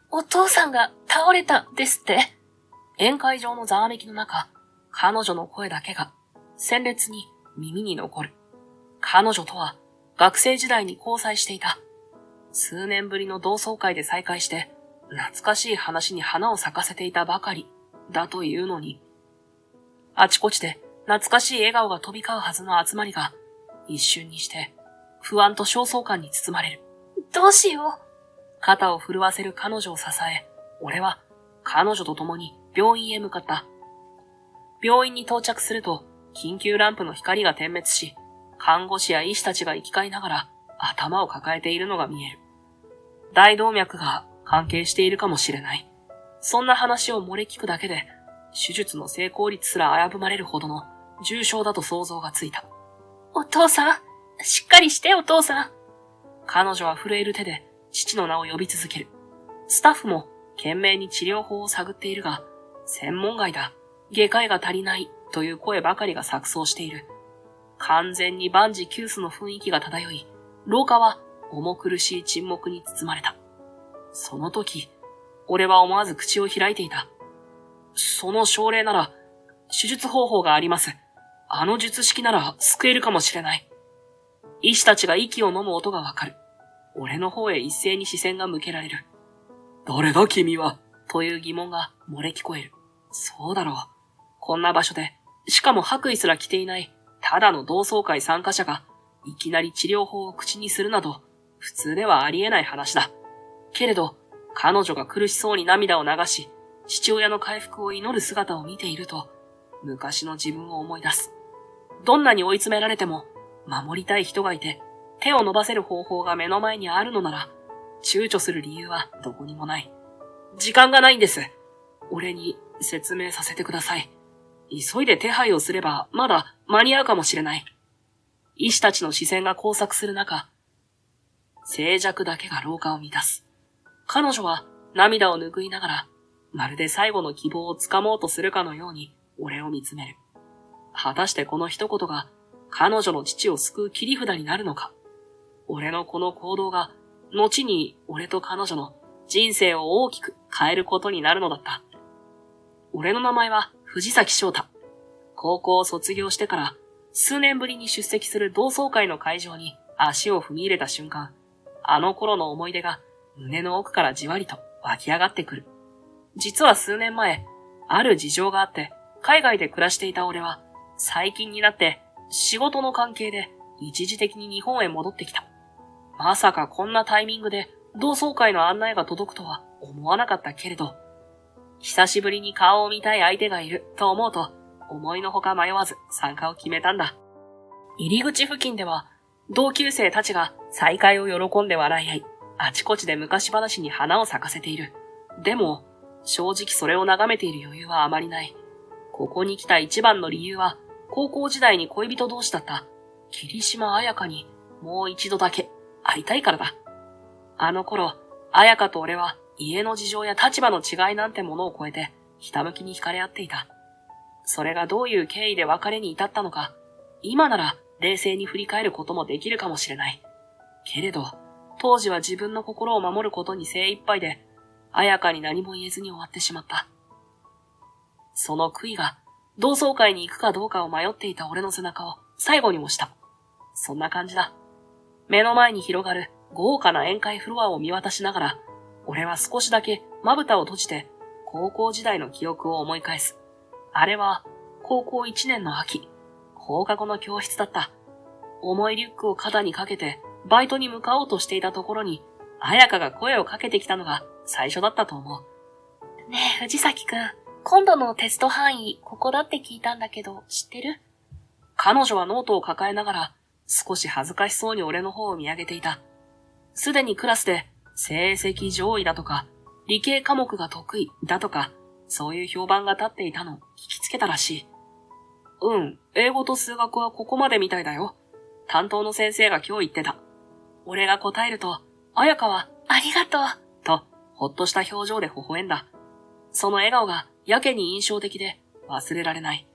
お父さんが倒れたですって。宴会場のざわめきの中、彼女の声だけが鮮烈に耳に残る。彼女とは学生時代に交際していた。数年ぶりの同窓会で再会して、懐かしい話に花を咲かせていたばかりだというのに、あちこちで懐かしい笑顔が飛び交うはずの集まりが、一瞬にして不安と焦燥感に包まれる。どうしよう。肩を震わせる彼女を支え、俺は彼女と共に病院へ向かった。病院に到着すると、緊急ランプの光が点滅し、看護師や医師たちが行き交いながら頭を抱えているのが見える。大動脈が関係しているかもしれない。そんな話を漏れ聞くだけで、手術の成功率すら危ぶまれるほどの重傷だと想像がついた。お父さん、しっかりしてお父さん。彼女は震える手で父の名を呼び続ける。スタッフも懸命に治療法を探っているが、専門外だ、外科医が足りないという声ばかりが錯綜している。完全に万事休すの雰囲気が漂い、廊下は重苦しい沈黙に包まれた。その時、俺は思わず口を開いていた。その症例なら、手術方法があります。あの術式なら救えるかもしれない。医師たちが息を飲む音がわかる。俺の方へ一斉に視線が向けられる。誰だ君はという疑問が漏れ聞こえる。そうだろう。こんな場所で、しかも白衣すら着ていない、ただの同窓会参加者が、いきなり治療法を口にするなど、普通ではありえない話だ。けれど、彼女が苦しそうに涙を流し、父親の回復を祈る姿を見ていると、昔の自分を思い出す。どんなに追い詰められても、守りたい人がいて、手を伸ばせる方法が目の前にあるのなら、躊躇する理由はどこにもない。時間がないんです。俺に説明させてください。急いで手配をすればまだ間に合うかもしれない。医師たちの視線が交錯する中、静寂だけが廊下を満たす。彼女は涙を拭いながら、まるで最後の希望をつかもうとするかのように俺を見つめる。果たしてこの一言が彼女の父を救う切り札になるのか。俺のこの行動が後に俺と彼女の人生を大きく変えることになるのだった。俺の名前は藤崎翔太。高校を卒業してから数年ぶりに出席する同窓会の会場に足を踏み入れた瞬間、あの頃の思い出が胸の奥からじわりと湧き上がってくる。実は数年前、ある事情があって海外で暮らしていた俺は最近になって仕事の関係で一時的に日本へ戻ってきた。まさかこんなタイミングで同窓会の案内が届くとは思わなかったけれど、久しぶりに顔を見たい相手がいると思うと、思いのほか迷わず参加を決めたんだ。入り口付近では、同級生たちが再会を喜んで笑い合い、あちこちで昔話に花を咲かせている。でも、正直それを眺めている余裕はあまりない。ここに来た一番の理由は、高校時代に恋人同士だった桐島彩香にもう一度だけ会いたいからだ。あの頃、彩香と俺は家の事情や立場の違いなんてものを超えてひたむきに惹かれ合っていた。それがどういう経緯で別れに至ったのか、今なら冷静に振り返ることもできるかもしれない。けれど、当時は自分の心を守ることに精一杯で、彩香に何も言えずに終わってしまった。その悔いが、同窓会に行くかどうかを迷っていた俺の背中を最後にもした。そんな感じだ。目の前に広がる豪華な宴会フロアを見渡しながら、俺は少しだけまぶたを閉じて高校時代の記憶を思い返す。あれは高校1年の秋、放課後の教室だった。重いリュックを肩にかけてバイトに向かおうとしていたところに、彩香が声をかけてきたのが最初だったと思う。ねえ、藤崎くん、今度のテスト範囲、ここだって聞いたんだけど、知ってる？彼女はノートを抱えながら、少し恥ずかしそうに俺の方を見上げていた。すでにクラスで、成績上位だとか、理系科目が得意だとか、そういう評判が立っていたのを聞きつけたらしい。英語と数学はここまでみたいだよ。担当の先生が今日言ってた。俺が答えると、彩香は、ありがとう、と、ほっとした表情で微笑んだ。その笑顔がやけに印象的で忘れられない。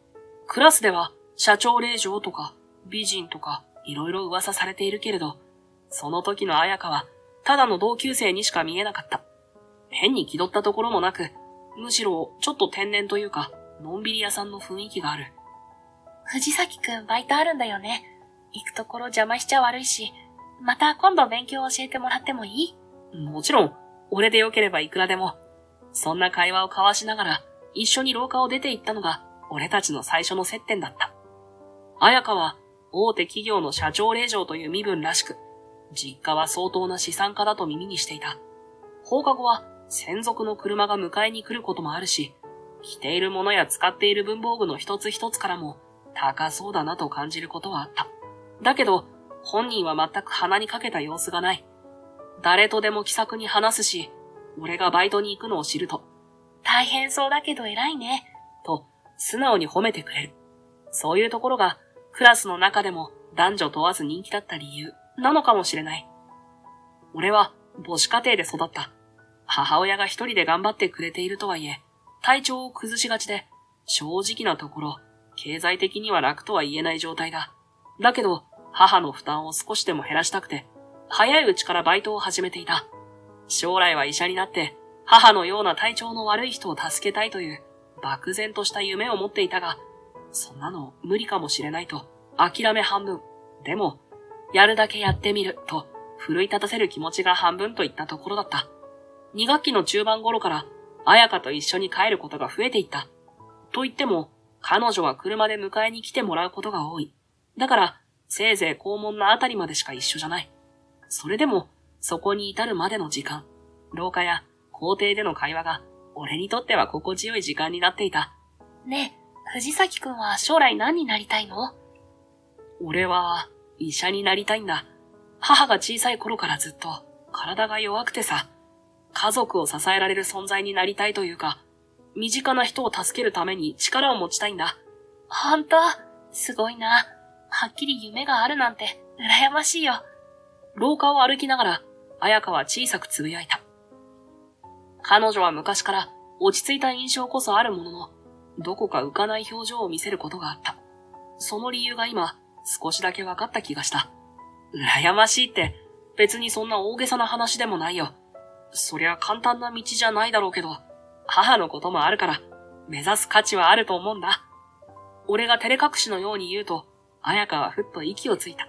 クラスでは、社長令嬢とか、美人とか、いろいろ噂されているけれど、その時の彩香は、ただの同級生にしか見えなかった。変に気取ったところもなく、むしろちょっと天然というか、のんびり屋さんの雰囲気がある。藤崎くんバイトあるんだよね。行くところ邪魔しちゃ悪いし、また今度勉強教えてもらってもいい？もちろん、俺でよければいくらでも。そんな会話を交わしながら、一緒に廊下を出て行ったのが、俺たちの最初の接点だった。彩香は、大手企業の社長令嬢という身分らしく、実家は相当な資産家だと耳にしていた。放課後は、専属の車が迎えに来ることもあるし、着ているものや使っている文房具の一つ一つからも、高そうだなと感じることはあった。だけど、本人は全く鼻にかけた様子がない。誰とでも気さくに話すし、俺がバイトに行くのを知ると、大変そうだけど偉いね。と、素直に褒めてくれる。そういうところが、クラスの中でも男女問わず人気だった理由なのかもしれない。俺は母子家庭で育った。母親が一人で頑張ってくれているとはいえ、体調を崩しがちで、正直なところ、経済的には楽とは言えない状態だ。だけど、母の負担を少しでも減らしたくて、早いうちからバイトを始めていた。将来は医者になって、母のような体調の悪い人を助けたいという、漠然とした夢を持っていたが、そんなの無理かもしれないと、諦め半分。でも、やるだけやってみると、奮い立たせる気持ちが半分といったところだった。2学期の中盤頃から、彩香と一緒に帰ることが増えていった。と言っても、彼女は車で迎えに来てもらうことが多い。だから、せいぜい校門のあたりまでしか一緒じゃない。それでも、そこに至るまでの時間、廊下や校庭での会話が、俺にとっては心地よい時間になっていた。ねえ、藤崎くんは将来何になりたいの？俺は、医者になりたいんだ。母が小さい頃からずっと、体が弱くてさ、家族を支えられる存在になりたいというか、身近な人を助けるために力を持ちたいんだ。ほんと？すごいな。はっきり夢があるなんて、羨ましいよ。廊下を歩きながら、彩香は小さくつぶやいた。彼女は昔から落ち着いた印象こそあるものの、どこか浮かない表情を見せることがあった。その理由が今、少しだけ分かった気がした。羨ましいって、別にそんな大げさな話でもないよ。そりゃ簡単な道じゃないだろうけど、母のこともあるから、目指す価値はあると思うんだ。俺が照れ隠しのように言うと、彩香はふっと息をついた。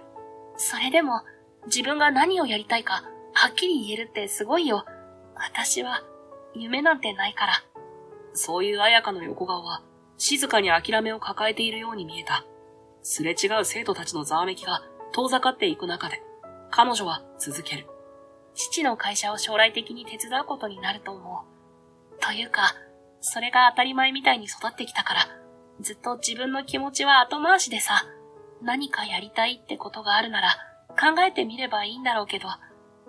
それでも、自分が何をやりたいか、はっきり言えるってすごいよ。私は、夢なんてないから。そういう彩香の横顔は、静かに諦めを抱えているように見えた。すれ違う生徒たちのざわめきが遠ざかっていく中で、彼女は続ける。父の会社を将来的に手伝うことになると思う。というか、それが当たり前みたいに育ってきたから、ずっと自分の気持ちは後回しでさ、何かやりたいってことがあるなら考えてみればいいんだろうけど、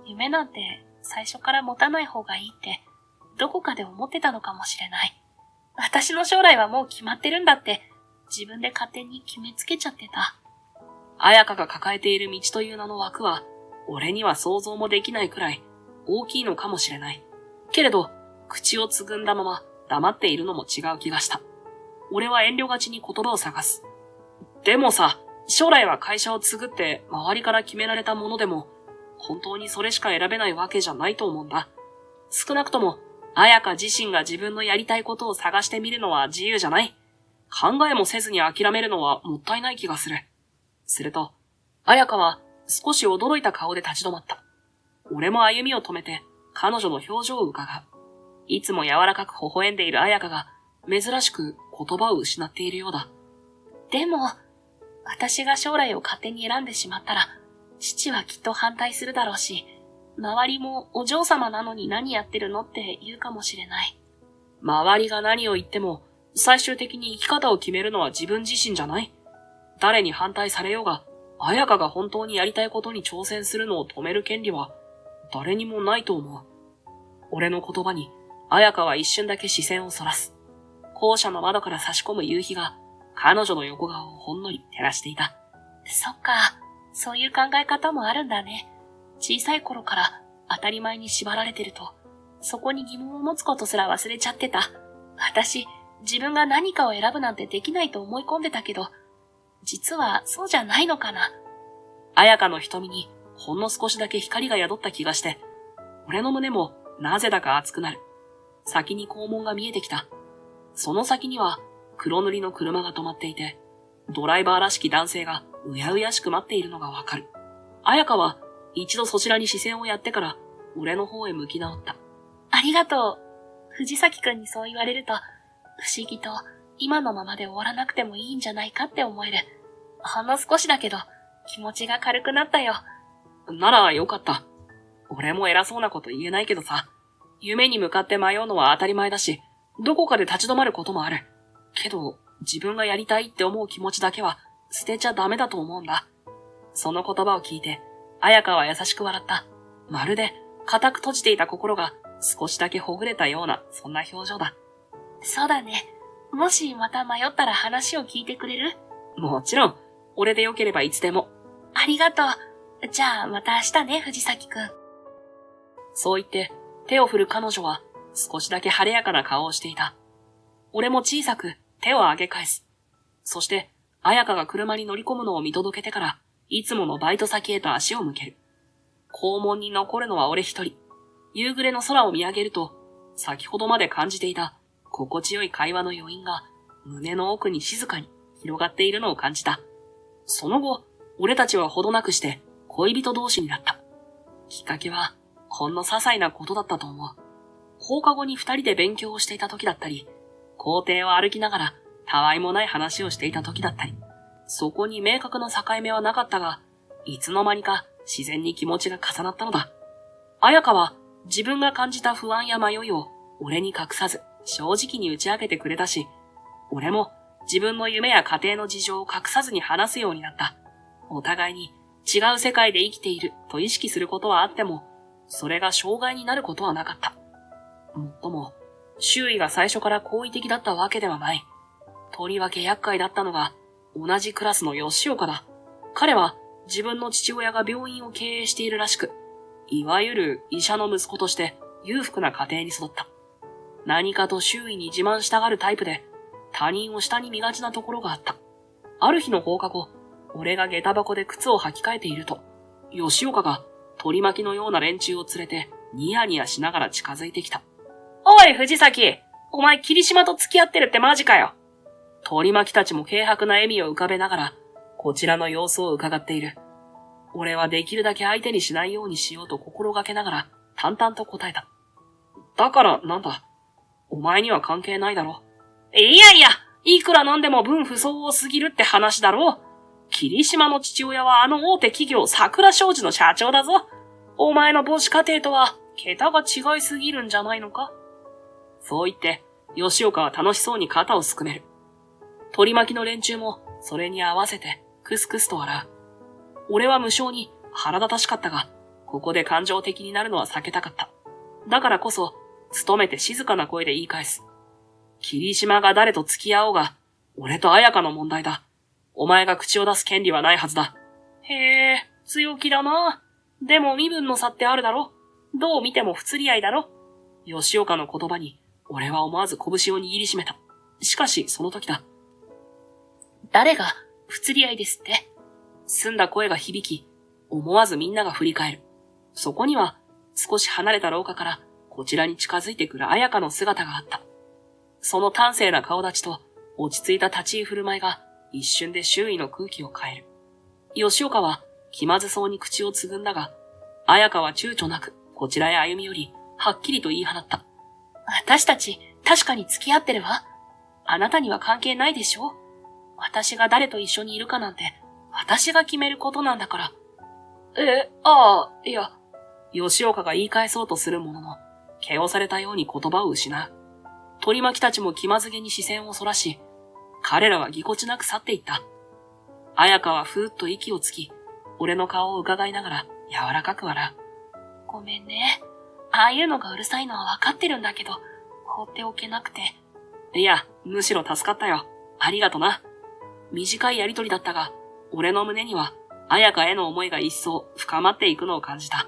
夢なんて最初から持たない方がいいってどこかで思ってたのかもしれない。私の将来はもう決まってるんだって自分で勝手に決めつけちゃってた。彩香が抱えている道という名の枠は、俺には想像もできないくらい大きいのかもしれない。けれど、口をつぐんだまま黙っているのも違う気がした。俺は遠慮がちに言葉を探す。でもさ、将来は会社を継ぐって周りから決められたものでも、本当にそれしか選べないわけじゃないと思うんだ。少なくとも、彩香自身が自分のやりたいことを探してみるのは自由じゃない。考えもせずに諦めるのはもったいない気がする。すると、彩香は少し驚いた顔で立ち止まった。俺も歩みを止めて彼女の表情を伺う。いつも柔らかく微笑んでいる彩香が珍しく言葉を失っているようだ。でも、私が将来を勝手に選んでしまったら、父はきっと反対するだろうし、周りもお嬢様なのに何やってるのって言うかもしれない。周りが何を言っても、最終的に生き方を決めるのは自分自身じゃない。誰に反対されようが、彩香が本当にやりたいことに挑戦するのを止める権利は、誰にもないと思う。俺の言葉に、彩香は一瞬だけ視線をそらす。校舎の窓から差し込む夕日が、彼女の横顔をほんのり照らしていた。そっか、そういう考え方もあるんだね。小さい頃から当たり前に縛られてると、そこに疑問を持つことすら忘れちゃってた。私、自分が何かを選ぶなんてできないと思い込んでたけど、実はそうじゃないのかな。彩香の瞳にほんの少しだけ光が宿った気がして、俺の胸もなぜだか熱くなる。先に校門が見えてきた。その先には黒塗りの車が止まっていて、ドライバーらしき男性がうやうやしく待っているのがわかる。彩香は一度そちらに視線をやってから俺の方へ向き直った。ありがとう。藤崎くんにそう言われると、不思議と今のままで終わらなくてもいいんじゃないかって思える。ほんの少しだけど気持ちが軽くなったよ。ならよかった。俺も偉そうなこと言えないけどさ、夢に向かって迷うのは当たり前だし、どこかで立ち止まることもある。けど、自分がやりたいって思う気持ちだけは捨てちゃダメだと思うんだ。その言葉を聞いて、彩香は優しく笑った。まるで固く閉じていた心が少しだけほぐれたような、そんな表情だ。そうだね。もしまた迷ったら話を聞いてくれる？もちろん、俺でよければいつでも。ありがとう。じゃあまた明日ね、藤崎くん。そう言って手を振る彼女は少しだけ晴れやかな顔をしていた。俺も小さく手を上げ返す。そして、彩香が車に乗り込むのを見届けてから、いつものバイト先へと足を向ける。校門に残るのは俺一人。夕暮れの空を見上げると、先ほどまで感じていた心地よい会話の余韻が胸の奥に静かに広がっているのを感じた。その後、俺たちはほどなくして恋人同士になった。きっかけは、ほんの些細なことだったと思う。放課後に二人で勉強をしていた時だったり、校庭を歩きながらたわいもない話をしていた時だったり、そこに明確な境目はなかったが、いつの間にか自然に気持ちが重なったのだ。彩香は自分が感じた不安や迷いを俺に隠さず正直に打ち明けてくれたし、俺も自分の夢や家庭の事情を隠さずに話すようになった。お互いに違う世界で生きていると意識することはあっても、それが障害になることはなかった。もっとも、周囲が最初から好意的だったわけではない。とりわけ厄介だったのが、同じクラスの吉岡だ。彼は自分の父親が病院を経営しているらしく、いわゆる医者の息子として裕福な家庭に育った。何かと周囲に自慢したがるタイプで、他人を下に見がちなところがあった。ある日の放課後、俺が下駄箱で靴を履き替えていると、吉岡が取り巻きのような連中を連れてニヤニヤしながら近づいてきた。おい藤崎、お前霧島と付き合ってるってマジかよ。取り巻きたちも軽薄な笑みを浮かべながら、こちらの様子を伺っている。俺はできるだけ相手にしないようにしようと心がけながら淡々と答えた。だからなんだ、お前には関係ないだろ。いやいや、いくらなんでも分不相応すぎるって話だろ。霧島の父親はあの大手企業桜商事の社長だぞ。お前の母子家庭とは桁が違いすぎるんじゃないのか。そう言って、吉岡は楽しそうに肩をすくめる。取り巻きの連中もそれに合わせてクスクスと笑う。俺は無性に腹立たしかったが、ここで感情的になるのは避けたかった。だからこそ、努めて静かな声で言い返す。霧島が誰と付き合おうが、俺と彩香の問題だ。お前が口を出す権利はないはずだ。へえ、強気だな。でも身分の差ってあるだろ。どう見ても不釣り合いだろ。吉岡の言葉に、俺は思わず拳を握りしめた。しかし、その時だ。誰が不釣り合いですって？澄んだ声が響き、思わずみんなが振り返る。そこには、少し離れた廊下から、こちらに近づいてくる彩香の姿があった。その端正な顔立ちと、落ち着いた立ち居振る舞いが、一瞬で周囲の空気を変える。吉岡は、気まずそうに口をつぐんだが、彩香は躊躇なく、こちらへ歩み寄り、はっきりと言い放った。私たち、確かに付き合ってるわ。あなたには関係ないでしょ？私が誰と一緒にいるかなんて、私が決めることなんだから。いや。吉岡が言い返そうとするものの、気をされたように言葉を失う。取り巻きたちも気まずげに視線をそらし、彼らはぎこちなく去っていった。彩香はふーっと息をつき、俺の顔を伺いながら柔らかく笑う。ごめんね。ああいうのがうるさいのはわかってるんだけど、放っておけなくて。いや、むしろ助かったよ。ありがとな。短いやりとりだったが、俺の胸には、彩香への思いが一層深まっていくのを感じた。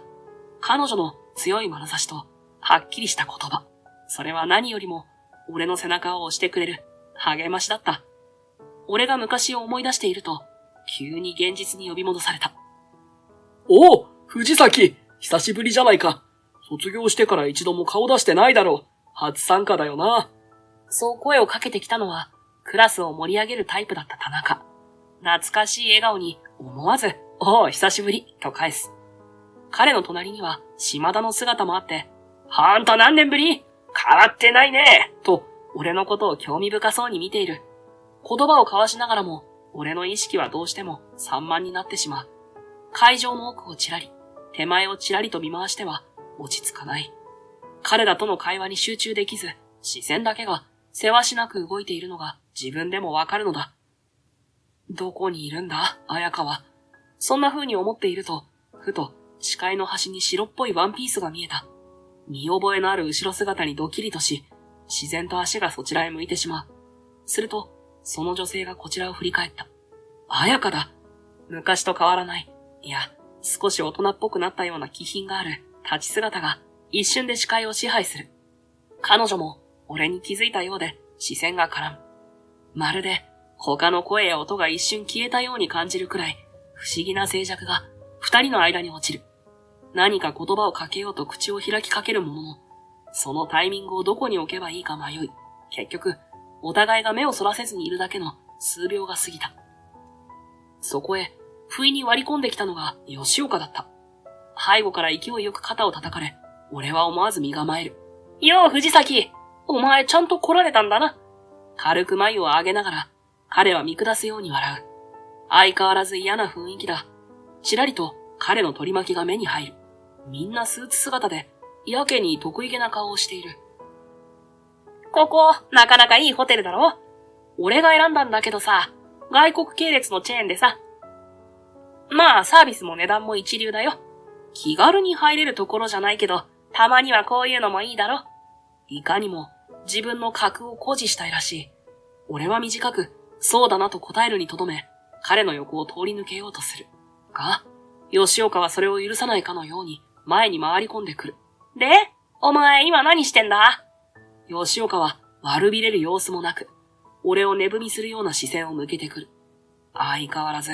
彼女の強い眼差しと、はっきりした言葉。それは何よりも、俺の背中を押してくれる、励ましだった。俺が昔を思い出していると、急に現実に呼び戻された。おお、藤崎、久しぶりじゃないか。卒業してから一度も顔出してないだろう。初参加だよな。そう声をかけてきたのは、クラスを盛り上げるタイプだった田中。懐かしい笑顔に思わず、おう、久しぶり、と返す。彼の隣には島田の姿もあって、ほんと何年ぶり？変わってないね、と俺のことを興味深そうに見ている。言葉を交わしながらも、俺の意識はどうしても散漫になってしまう。会場の奥をちらり、手前をちらりと見回しては落ち着かない。彼らとの会話に集中できず、視線だけがせわしなく動いているのが自分でもわかるのだ。どこにいるんだ、彩香は。そんな風に思っていると、ふと視界の端に白っぽいワンピースが見えた。見覚えのある後ろ姿にドキリとし、自然と足がそちらへ向いてしまう。すると、その女性がこちらを振り返った。彩香だ。昔と変わらない。いや、少し大人っぽくなったような気品がある立ち姿が一瞬で視界を支配する。彼女も俺に気づいたようで視線が絡む。まるで他の声や音が一瞬消えたように感じるくらい不思議な静寂が二人の間に落ちる。何か言葉をかけようと口を開きかけるものの、そのタイミングをどこに置けばいいか迷い、結局、お互いが目をそらせずにいるだけの数秒が過ぎた。そこへ、不意に割り込んできたのが吉岡だった。背後から勢いよく肩を叩かれ、俺は思わず身構える。よう、藤崎！お前ちゃんと来られたんだな。軽く眉を上げながら、彼は見下すように笑う。相変わらず嫌な雰囲気だ。ちらりと彼の取り巻きが目に入る。みんなスーツ姿で、やけに得意げな顔をしている。ここ、なかなかいいホテルだろ？俺が選んだんだけどさ、外国系列のチェーンでさ。まあ、サービスも値段も一流だよ。気軽に入れるところじゃないけど、たまにはこういうのもいいだろ。いかにも自分の格を誇示したいらしい。俺は短く、そうだなと答えるにとどめ、彼の横を通り抜けようとする。が、吉岡はそれを許さないかのように前に回り込んでくる。で、お前今何してんだ？吉岡は悪びれる様子もなく、俺を寝踏みするような視線を向けてくる。相変わらず、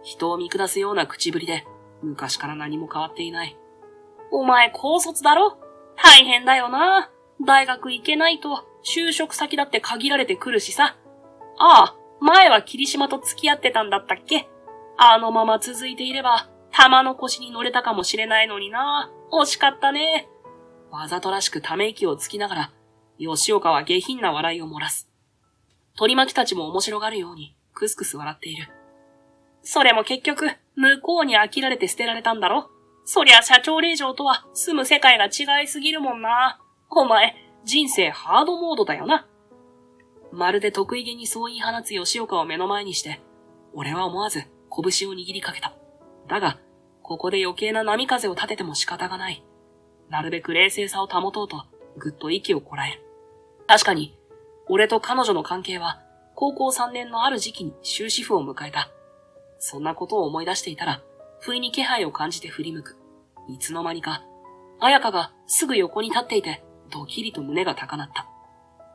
人を見下すような口ぶりで、昔から何も変わっていない。お前高卒だろ？大変だよな。大学行けないと、就職先だって限られてくるしさ。ああ、前は霧島と付き合ってたんだったっけ？あのまま続いていれば、玉の腰に乗れたかもしれないのにな。惜しかったね。わざとらしくため息をつきながら、吉岡は下品な笑いを漏らす。取り巻きたちも面白がるように、クスクス笑っている。それも結局、向こうに飽きられて捨てられたんだろ？そりゃ社長令嬢とは住む世界が違いすぎるもんな。お前、人生ハードモードだよな。まるで得意げにそう言い放つ吉岡を目の前にして、俺は思わず拳を握りかけた。だが、ここで余計な波風を立てても仕方がない。なるべく冷静さを保とうと、ぐっと息をこらえる。確かに、俺と彼女の関係は、高校3年のある時期に終止符を迎えた。そんなことを思い出していたら、不意に気配を感じて振り向く。いつの間にか、彩香がすぐ横に立っていて、ドキリと胸が高鳴った。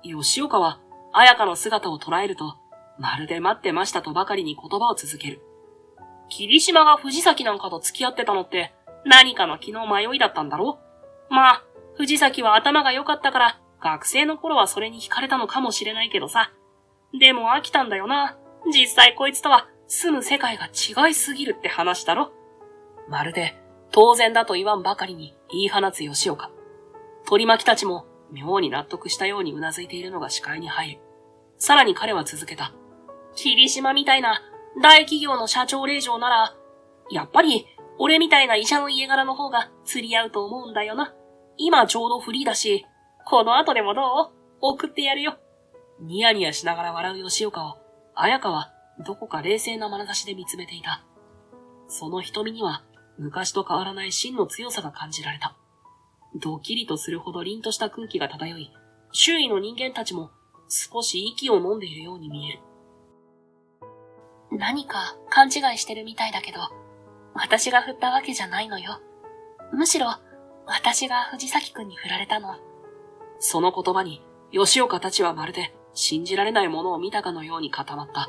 吉岡は、彩香の姿を捉えると、まるで待ってましたとばかりに言葉を続ける。霧島が藤崎なんかと付き合ってたのって、何かの気の迷いだったんだろ？まあ、藤崎は頭が良かったから、学生の頃はそれに惹かれたのかもしれないけどさ。でも飽きたんだよな。実際こいつとは住む世界が違いすぎるって話だろ。まるで当然だと言わんばかりに言い放つ吉岡。取り巻きたちも妙に納得したように頷いているのが視界に入る。さらに彼は続けた。霧島みたいな大企業の社長令嬢なら、やっぱり俺みたいな医者の家柄の方が釣り合うと思うんだよな。今ちょうどフリーだし、この後でもどう？送ってやるよ。ニヤニヤしながら笑う吉岡を、彩香はどこか冷静な眼差しで見つめていた。その瞳には昔と変わらない真の強さが感じられた。ドキリとするほど凛とした空気が漂い、周囲の人間たちも少し息を飲んでいるように見える。何か勘違いしてるみたいだけど、私が振ったわけじゃないのよ。むしろ、私が藤崎くんに振られたの。その言葉に、吉岡たちはまるで信じられないものを見たかのように固まった。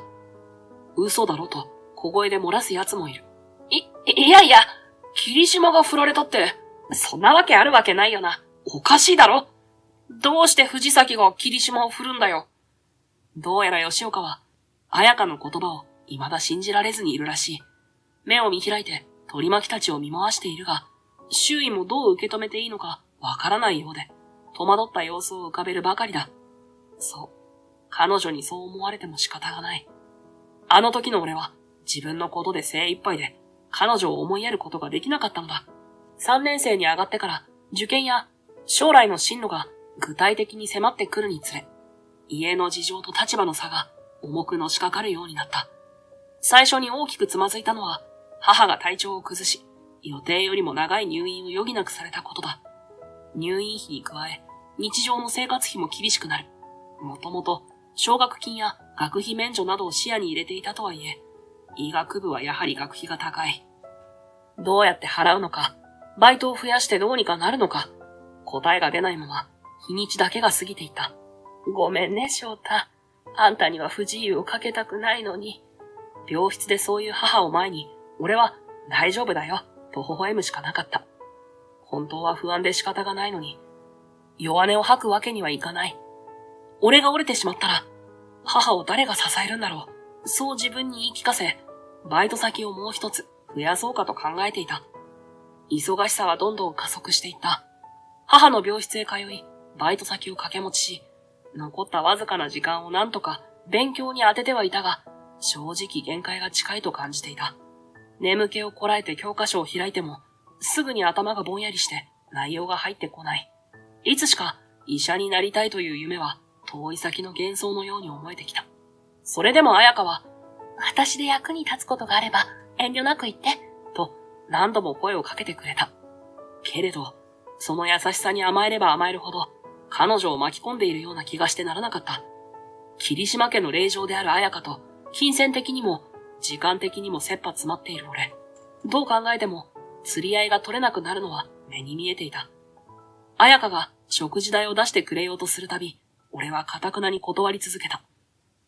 嘘だろと小声で漏らす奴もいる。いやいや、霧島が振られたって、そんなわけあるわけないよな。おかしいだろ。どうして藤崎が霧島を振るんだよ。どうやら吉岡は、彩香の言葉を未だ信じられずにいるらしい。目を見開いて取り巻きたちを見回しているが、周囲もどう受け止めていいのかわからないようで、戸惑った様子を浮かべるばかりだ。そう。彼女にそう思われても仕方がない。あの時の俺は自分のことで精一杯で彼女を思いやることができなかったのだ。3年生に上がってから受験や将来の進路が具体的に迫ってくるにつれ、家の事情と立場の差が重くのしかかるようになった。最初に大きくつまずいたのは母が体調を崩し、予定よりも長い入院を余儀なくされたことだ。入院費に加え、日常の生活費も厳しくなる。もともと奨学金や学費免除などを視野に入れていたとはいえ、医学部はやはり学費が高い。どうやって払うのか、バイトを増やしてどうにかなるのか、答えが出ないまま、日にちだけが過ぎていた。ごめんね、翔太。あんたには不自由をかけたくないのに。病室でそういう母を前に、俺は大丈夫だよ、と微笑むしかなかった。本当は不安で仕方がないのに、弱音を吐くわけにはいかない。俺が折れてしまったら、母を誰が支えるんだろう。そう自分に言い聞かせ、バイト先をもう一つ増やそうかと考えていた。忙しさはどんどん加速していった。母の病室へ通い、バイト先を掛け持ちし、残ったわずかな時間をなんとか勉強に当ててはいたが、正直限界が近いと感じていた。眠気をこらえて教科書を開いても、すぐに頭がぼんやりして内容が入ってこない。いつしか医者になりたいという夢は遠い先の幻想のように思えてきた。それでも彩香は、私で役に立つことがあれば遠慮なく言って、と何度も声をかけてくれた。けれど、その優しさに甘えれば甘えるほど、彼女を巻き込んでいるような気がしてならなかった。霧島家の令嬢である彩香と、金銭的にも、時間的にも切羽詰まっている俺。どう考えても、釣り合いが取れなくなるのは目に見えていた。彩香が食事代を出してくれようとするたび、俺は堅くなに断り続けた。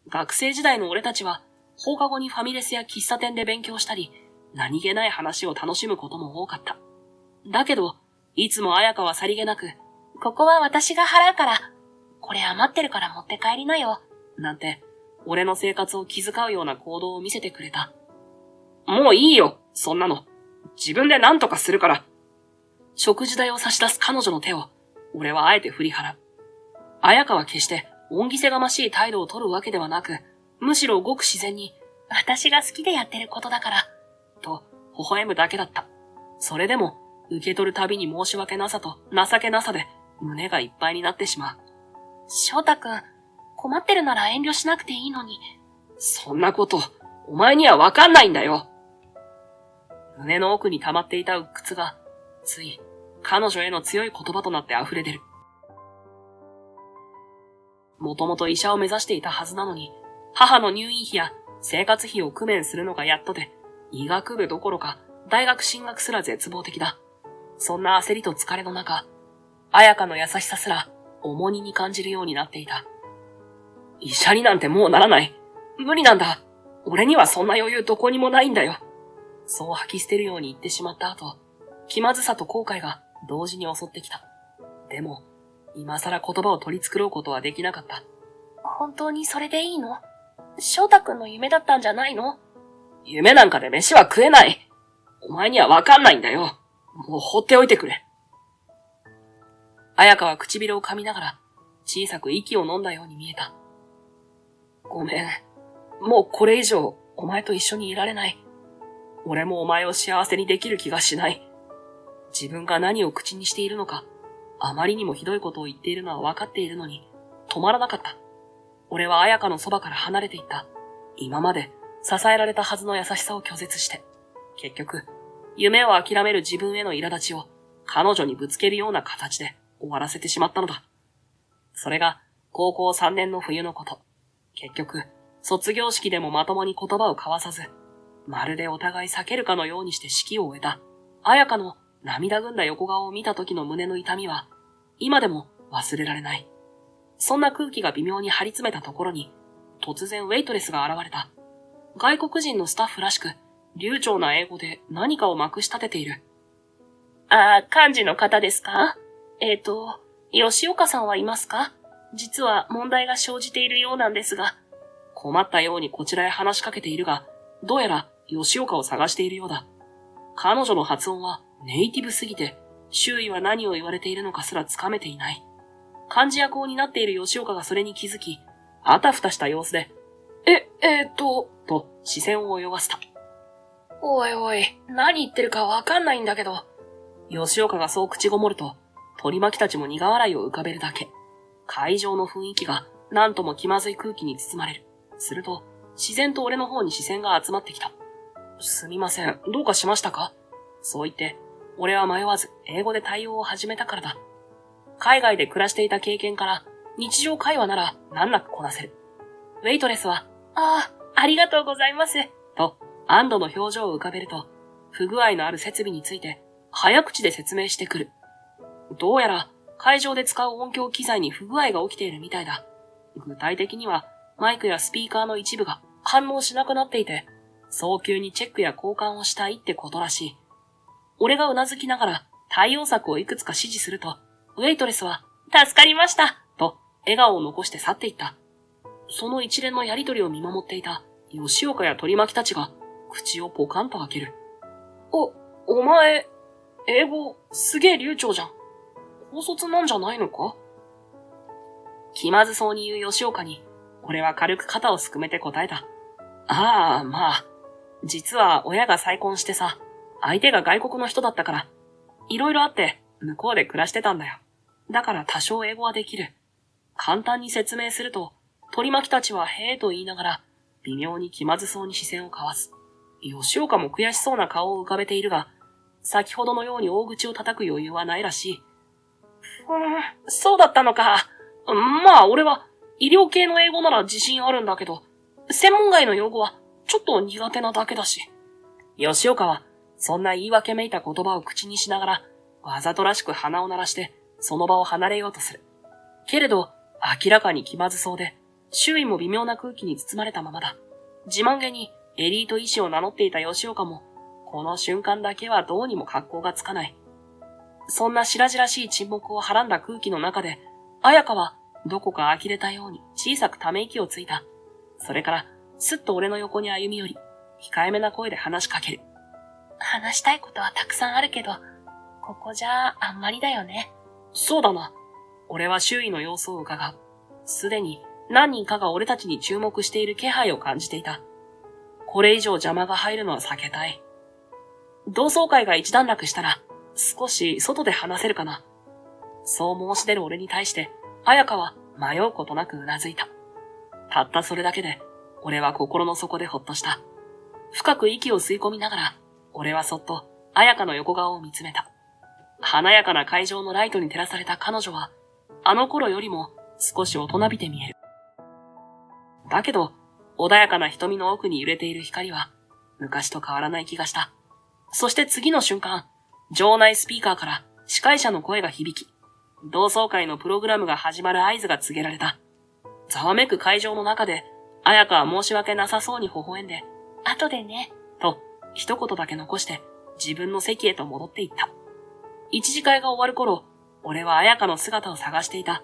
学生時代の俺たちは、放課後にファミレスや喫茶店で勉強したり、何気ない話を楽しむことも多かった。だけど、いつも彩香はさりげなく、ここは私が払うから、これ余ってるから持って帰りなよ。なんて、俺の生活を気遣うような行動を見せてくれた。もういいよ、そんなの。自分で何とかするから。食事代を差し出す彼女の手を、俺はあえて振り払う。彩香は決して恩着せがましい態度を取るわけではなく、むしろごく自然に、私が好きでやってることだから、と微笑むだけだった。それでも、受け取るたびに申し訳なさと情けなさで胸がいっぱいになってしまう。翔太くん、困ってるなら遠慮しなくていいのに。そんなこと、お前にはわかんないんだよ。胸の奥に溜まっていた鬱屈が、つい、彼女への強い言葉となって溢れ出る。もともと医者を目指していたはずなのに、母の入院費や生活費を工面するのがやっとで、医学部どころか大学進学すら絶望的だ。そんな焦りと疲れの中、彩香の優しさすら重荷に感じるようになっていた。医者になんてもうならない。無理なんだ。俺にはそんな余裕どこにもないんだよ。そう吐き捨てるように言ってしまった後、気まずさと後悔が同時に襲ってきた。でも、今更言葉を取り繕うことはできなかった。本当にそれでいいの？翔太くんの夢だったんじゃないの？夢なんかで飯は食えない。お前にはわかんないんだよ。もう放っておいてくれ。彩香は唇を噛みながら小さく息を飲んだように見えた。ごめん。もうこれ以上お前と一緒にいられない。俺もお前を幸せにできる気がしない。自分が何を口にしているのか、あまりにもひどいことを言っているのは分かっているのに、止まらなかった。俺は彩香のそばから離れていった。今まで支えられたはずの優しさを拒絶して、結局、夢を諦める自分への苛立ちを彼女にぶつけるような形で終わらせてしまったのだ。それが高校3年の冬のこと。結局、卒業式でもまともに言葉を交わさず、まるでお互い避けるかのようにして式を終えた。彩香の涙ぐんだ横顔を見た時の胸の痛みは、今でも忘れられない。そんな空気が微妙に張り詰めたところに、突然ウェイトレスが現れた。外国人のスタッフらしく、流暢な英語で何かをまくし立てている。幹事の方ですか？吉岡さんはいますか？実は問題が生じているようなんですが。困ったようにこちらへ話しかけているが、どうやら吉岡を探しているようだ。彼女の発音はネイティブすぎて、周囲は何を言われているのかすらつかめていない。幹事役を担っている吉岡がそれに気づき、あたふたした様子で、と視線を泳がせた。おいおい、何言ってるかわかんないんだけど。吉岡がそう口ごもると、取り巻きたちも苦笑いを浮かべるだけ。会場の雰囲気が何とも気まずい空気に包まれる。すると、自然と俺の方に視線が集まってきた。すみません、どうかしましたか？そう言って、俺は迷わず英語で対応を始めたからだ。海外で暮らしていた経験から、日常会話なら難なくこなせる。ウェイトレスは、ありがとうございます。と、安堵の表情を浮かべると、不具合のある設備について、早口で説明してくる。どうやら、会場で使う音響機材に不具合が起きているみたいだ。具体的には、マイクやスピーカーの一部が反応しなくなっていて、早急にチェックや交換をしたいってことらしい。俺がうなずきながら対応策をいくつか指示すると、ウェイトレスは、助かりました。と、笑顔を残して去っていった。その一連のやりとりを見守っていた吉岡や取り巻きたちが、口をポカンと開ける。お前、英語、すげえ流暢じゃん。高卒なんじゃないのか？気まずそうに言う吉岡に、俺は軽く肩をすくめて答えた。まあ、実は親が再婚してさ、相手が外国の人だったから、いろいろあって向こうで暮らしてたんだよ。だから多少英語はできる。簡単に説明すると、取り巻きたちはへえと言いながら、微妙に気まずそうに視線を交わす。吉岡も悔しそうな顔を浮かべているが、先ほどのように大口を叩く余裕はないらしい。そうだったのか。まあ俺は医療系の英語なら自信あるんだけど、専門外の用語はちょっと苦手なだけだし。吉岡はそんな言い訳めいた言葉を口にしながら、わざとらしく鼻を鳴らしてその場を離れようとする。けれど明らかに気まずそうで、周囲も微妙な空気に包まれたままだ。自慢げにエリート医師を名乗っていた吉岡も、この瞬間だけはどうにも格好がつかない。そんな白々しい沈黙をはらんだ空気の中で、彩香はどこか呆れたように小さくため息をついた。それから、すっと俺の横に歩み寄り、控えめな声で話しかける。話したいことはたくさんあるけど、ここじゃあんまりだよね。そうだな。俺は周囲の様子を伺う。すでに何人かが俺たちに注目している気配を感じていた。これ以上邪魔が入るのは避けたい。同窓会が一段落したら、少し外で話せるかな。そう申し出る俺に対して、彩香は迷うことなくうなずいた。たったそれだけで、俺は心の底でほっとした。深く息を吸い込みながら、俺はそっと彩香の横顔を見つめた。華やかな会場のライトに照らされた彼女は、あの頃よりも少し大人びて見える。だけど、穏やかな瞳の奥に揺れている光は、昔と変わらない気がした。そして次の瞬間、場内スピーカーから司会者の声が響き、同窓会のプログラムが始まる合図が告げられた。ざわめく会場の中で、彩香は申し訳なさそうに微笑んで、後でね、と一言だけ残して自分の席へと戻っていった。一次会が終わる頃、俺は彩香の姿を探していた。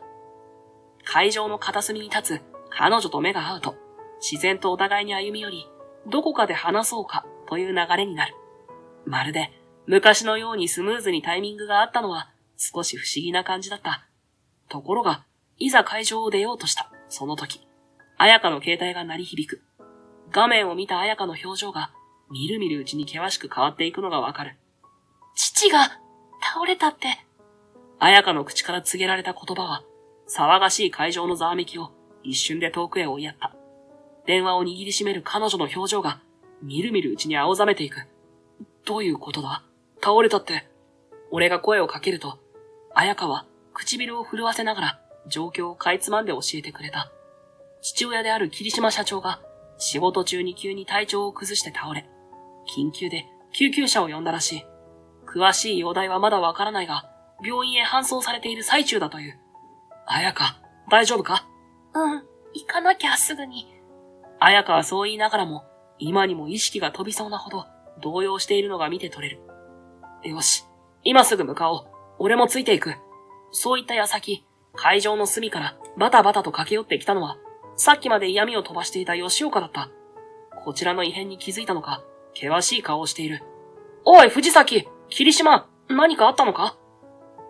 会場の片隅に立つ彼女と目が合うと、自然とお互いに歩み寄り、どこかで話そうかという流れになる。まるで昔のようにスムーズにタイミングがあったのは少し不思議な感じだった。ところが、いざ会場を出ようとしたその時、彩香の携帯が鳴り響く。画面を見た彩香の表情がみるみるうちに険しく変わっていくのがわかる。父が倒れたって。彩香の口から告げられた言葉は、騒がしい会場のざわめきを一瞬で遠くへ追いやった。電話を握りしめる彼女の表情がみるみるうちに青ざめていく。どういうことだ？倒れたって。俺が声をかけると、彩香は唇を震わせながら状況をかいつまんで教えてくれた。父親である霧島社長が仕事中に急に体調を崩して倒れ、緊急で救急車を呼んだらしい。詳しい容体はまだわからないが、病院へ搬送されている最中だという。彩香、大丈夫か？行かなきゃすぐに。彩香はそう言いながらも、今にも意識が飛びそうなほど動揺しているのが見て取れる。よし、今すぐ向かおう。俺もついていく。そういった矢先、会場の隅からバタバタと駆け寄ってきたのは、さっきまで嫌味を飛ばしていた吉岡だった。こちらの異変に気づいたのか、険しい顔をしている。おい、藤崎、霧島、何かあったのか？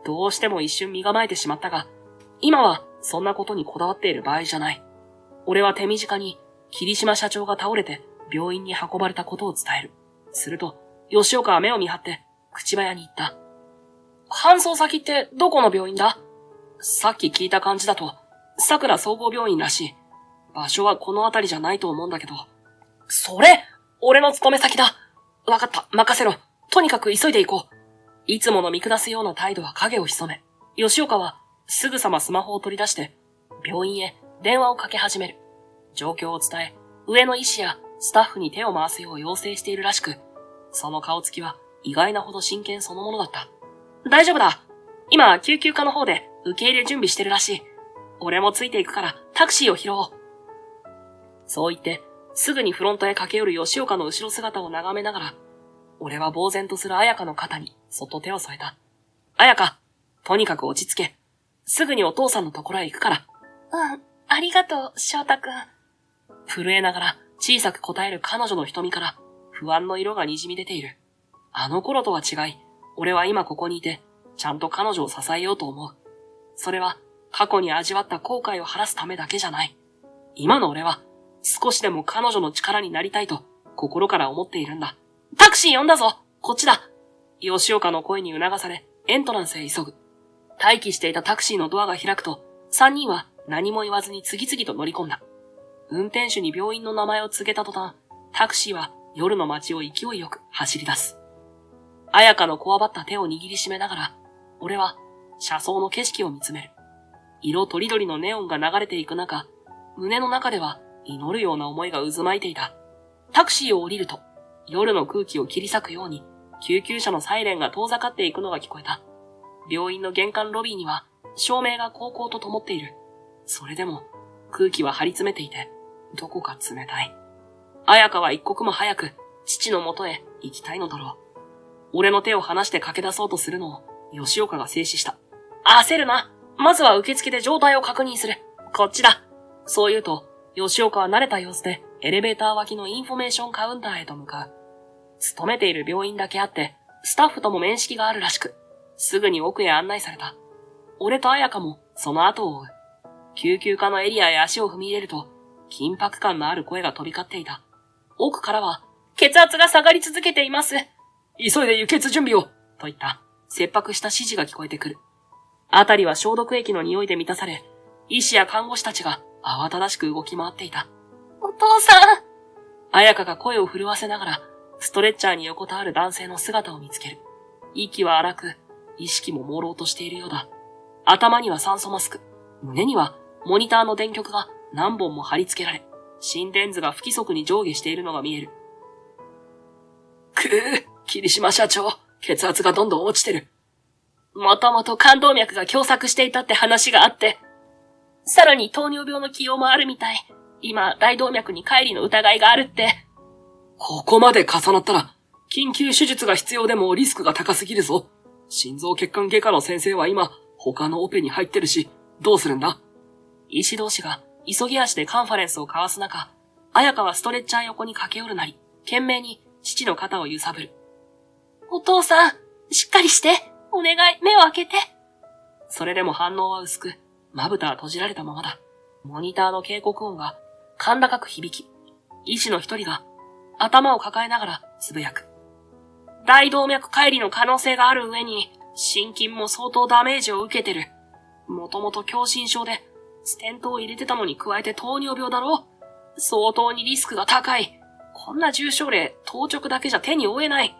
どうしても一瞬身構えてしまったが、今はそんなことにこだわっている場合じゃない。俺は手短に霧島社長が倒れて病院に運ばれたことを伝える。すると、吉岡は目を見張って口早に言った。搬送先ってどこの病院だ？さっき聞いた感じだと、桜総合病院らしい。場所はこの辺りじゃないと思うんだけど。それ、俺の勤め先だ。わかった、任せろ。とにかく急いで行こう。いつもの見下すような態度は影を潜め、吉岡はすぐさまスマホを取り出して、病院へ電話をかけ始める。状況を伝え、上の医師やスタッフに手を回すよう要請しているらしく、その顔つきは意外なほど真剣そのものだった。大丈夫だ。今、救急科の方で受け入れ準備してるらしい。俺もついていくからタクシーを拾おう。そう言って、すぐにフロントへ駆け寄る吉岡の後ろ姿を眺めながら、俺は呆然とする彩香の肩にそっと手を添えた。彩香、とにかく落ち着け。すぐにお父さんのところへ行くから。うん、ありがとう、翔太くん。震えながら小さく答える彼女の瞳から不安の色が滲み出ている。あの頃とは違い、俺は今ここにいて、ちゃんと彼女を支えようと思う。それは過去に味わった後悔を晴らすためだけじゃない。今の俺は少しでも彼女の力になりたいと心から思っているんだ。タクシー呼んだぞ！こっちだ！吉岡の声に促され、エントランスへ急ぐ。待機していたタクシーのドアが開くと、三人は何も言わずに次々と乗り込んだ。運転手に病院の名前を告げた途端、タクシーは夜の街を勢いよく走り出す。彩香のこわばった手を握りしめながら、俺は車窓の景色を見つめる。色とりどりのネオンが流れていく中、胸の中では祈るような思いが渦巻いていた。タクシーを降りると、夜の空気を切り裂くように、救急車のサイレンが遠ざかっていくのが聞こえた。病院の玄関ロビーには、照明がこうこうと灯っている。それでも、空気は張り詰めていて、どこか冷たい。彩香は一刻も早く、父の元へ行きたいのだろう。俺の手を離して駆け出そうとするのを、吉岡が制止した。焦るな。まずは受付で状態を確認する。こっちだ。そう言うと、吉岡は慣れた様子で、エレベーター脇のインフォメーションカウンターへと向かう。勤めている病院だけあって、スタッフとも面識があるらしく、すぐに奥へ案内された。俺と彩香もその後を追う。救急科のエリアへ足を踏み入れると、緊迫感のある声が飛び交っていた。奥からは、血圧が下がり続けています。急いで輸血準備をといった切迫した指示が聞こえてくる。あたりは消毒液の匂いで満たされ、医師や看護師たちが慌ただしく動き回っていた。お父さん！彩香が声を震わせながら、ストレッチャーに横たわる男性の姿を見つける。息は荒く、意識も朦朧としているようだ。頭には酸素マスク、胸にはモニターの電極が何本も貼り付けられ、心電図が不規則に上下しているのが見える。霧島社長、血圧がどんどん落ちてる。もともと冠動脈が狭窄していたって話があって、さらに糖尿病の起用もあるみたい。今、大動脈に乖離の疑いがあるって。ここまで重なったら、緊急手術が必要でもリスクが高すぎるぞ。心臓血管外科の先生は今、他のオペに入ってるし、どうするんだ？医師同士が急ぎ足でカンファレンスを交わす中、彩香はストレッチャー横に駆け寄るなり、懸命に父の肩を揺さぶる。お父さん、しっかりして。お願い、目を開けて。それでも反応は薄く、まぶたは閉じられたままだ。モニターの警告音が甲高く響き、医師の一人が頭を抱えながらつぶやく。大動脈乖離の可能性がある上に、心筋も相当ダメージを受けてる。もともと狭心症で、ステントを入れてたのに加えて糖尿病だろ？相当にリスクが高い。こんな重症例、当直だけじゃ手に負えない。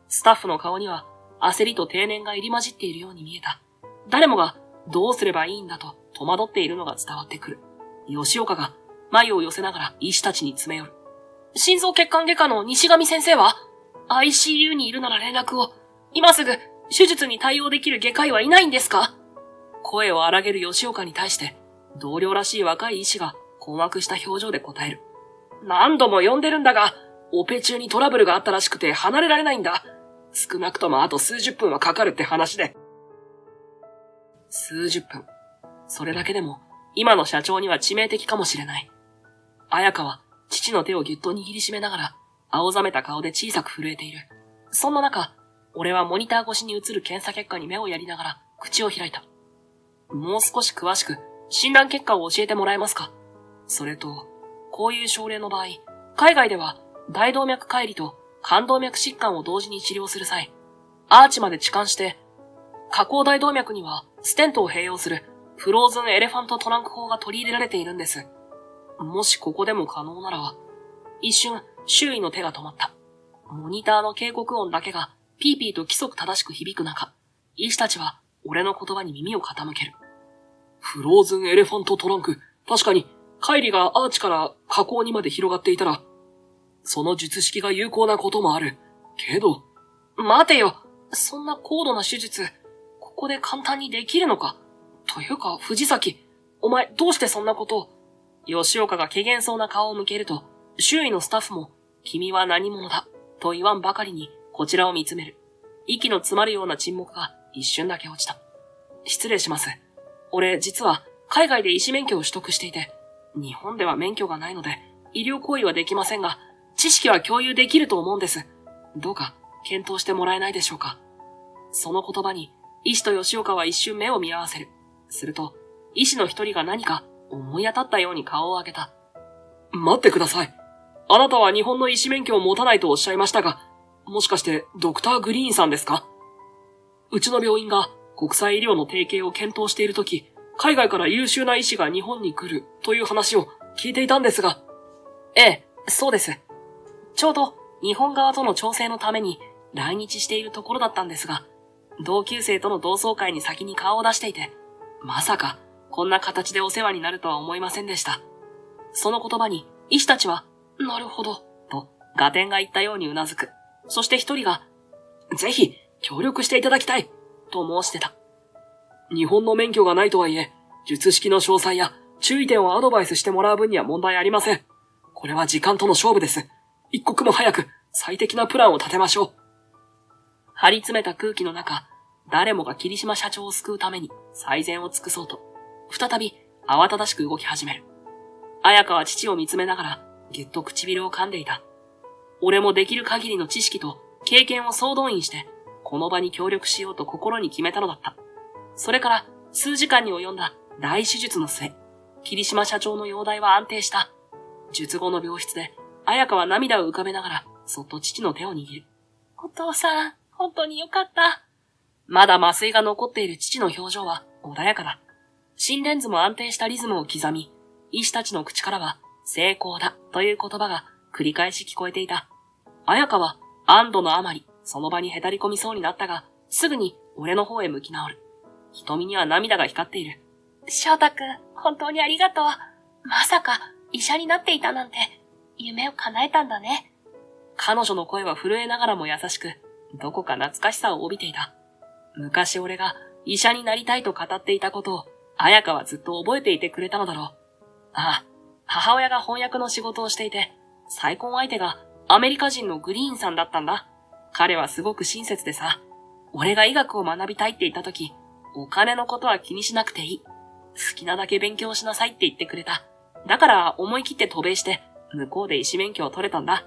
スタッフの顔には焦りと定年が入り混じっているように見えた。誰もがどうすればいいんだと戸惑っているのが伝わってくる。吉岡が眉を寄せながら医師たちに詰め寄る。心臓血管外科の西上先生は？ ICU にいるなら連絡を。今すぐ手術に対応できる外科医はいないんですか？声を荒げる吉岡に対して、同僚らしい若い医師が困惑した表情で答える。何度も呼んでるんだが、オペ中にトラブルがあったらしくて離れられないんだ。少なくともあと数十分はかかるって話で。数十分。それだけでも、今の社長には致命的かもしれない。彩香は、父の手をぎゅっと握りしめながら、青ざめた顔で小さく震えている。そんな中、俺はモニター越しに映る検査結果に目をやりながら、口を開いた。もう少し詳しく、診断結果を教えてもらえますか？それと、こういう症例の場合、海外では、大動脈解離と冠動脈疾患を同時に治療する際、アーチまで置換して、下行大動脈にはステントを併用するフローズンエレファントトランク法が取り入れられているんです。もしここでも可能なら、一瞬周囲の手が止まった。モニターの警告音だけがピーピーと規則正しく響く中、医師たちは俺の言葉に耳を傾ける。フローズンエレファントトランク、確かに解離がアーチから下行にまで広がっていたら、その術式が有効なこともある。けど、待てよ、そんな高度な手術、ここで簡単にできるのか？というか、藤崎、お前どうしてそんなことを？吉岡が怪げそうな顔を向けると、周囲のスタッフも、君は何者だ、と言わんばかりに、こちらを見つめる。息の詰まるような沈黙が一瞬だけ落ちた。失礼します。俺、実は、海外で医師免許を取得していて、日本では免許がないので、医療行為はできませんが、知識は共有できると思うんです。どうか、検討してもらえないでしょうか。その言葉に、医師と吉岡は一瞬目を見合わせる。すると、医師の一人が何か思い当たったように顔を上げた。待ってください。あなたは日本の医師免許を持たないとおっしゃいましたが、もしかしてドクターグリーンさんですか？うちの病院が国際医療の提携を検討しているとき、海外から優秀な医師が日本に来るという話を聞いていたんですが。ええ、そうです。ちょうど日本側との調整のために来日しているところだったんですが、同級生との同窓会に先に顔を出していて、まさかこんな形でお世話になるとは思いませんでした。その言葉に医師たちは、なるほど、と合点が言ったようにうなずく。そして一人が、ぜひ協力していただきたい、と申してた。日本の免許がないとはいえ、術式の詳細や注意点をアドバイスしてもらう分には問題ありません。これは時間との勝負です。一刻も早く最適なプランを立てましょう。張り詰めた空気の中、誰もが霧島社長を救うために最善を尽くそうと、再び慌ただしく動き始める。彩香は父を見つめながら、ぎゅっと唇を噛んでいた。俺もできる限りの知識と経験を総動員して、この場に協力しようと心に決めたのだった。それから数時間に及んだ大手術の末、霧島社長の容体は安定した。術後の病室で、彩香は涙を浮かべながら、そっと父の手を握る。お父さん、本当によかった。まだ麻酔が残っている父の表情は穏やかだ。心電図も安定したリズムを刻み、医師たちの口からは、成功だという言葉が繰り返し聞こえていた。彩香は安堵のあまり、その場にへたり込みそうになったが、すぐに俺の方へ向き直る。瞳には涙が光っている。翔太くん、本当にありがとう。まさか医者になっていたなんて、夢を叶えたんだね。彼女の声は震えながらも優しく、どこか懐かしさを帯びていた。昔俺が医者になりたいと語っていたことを、彩香はずっと覚えていてくれたのだろう。ああ、母親が翻訳の仕事をしていて、再婚相手がアメリカ人のグリーンさんだったんだ。彼はすごく親切でさ、俺が医学を学びたいって言ったとき、お金のことは気にしなくていい。好きなだけ勉強しなさいって言ってくれた。だから思い切って渡米して、向こうで医師免許を取れたんだ。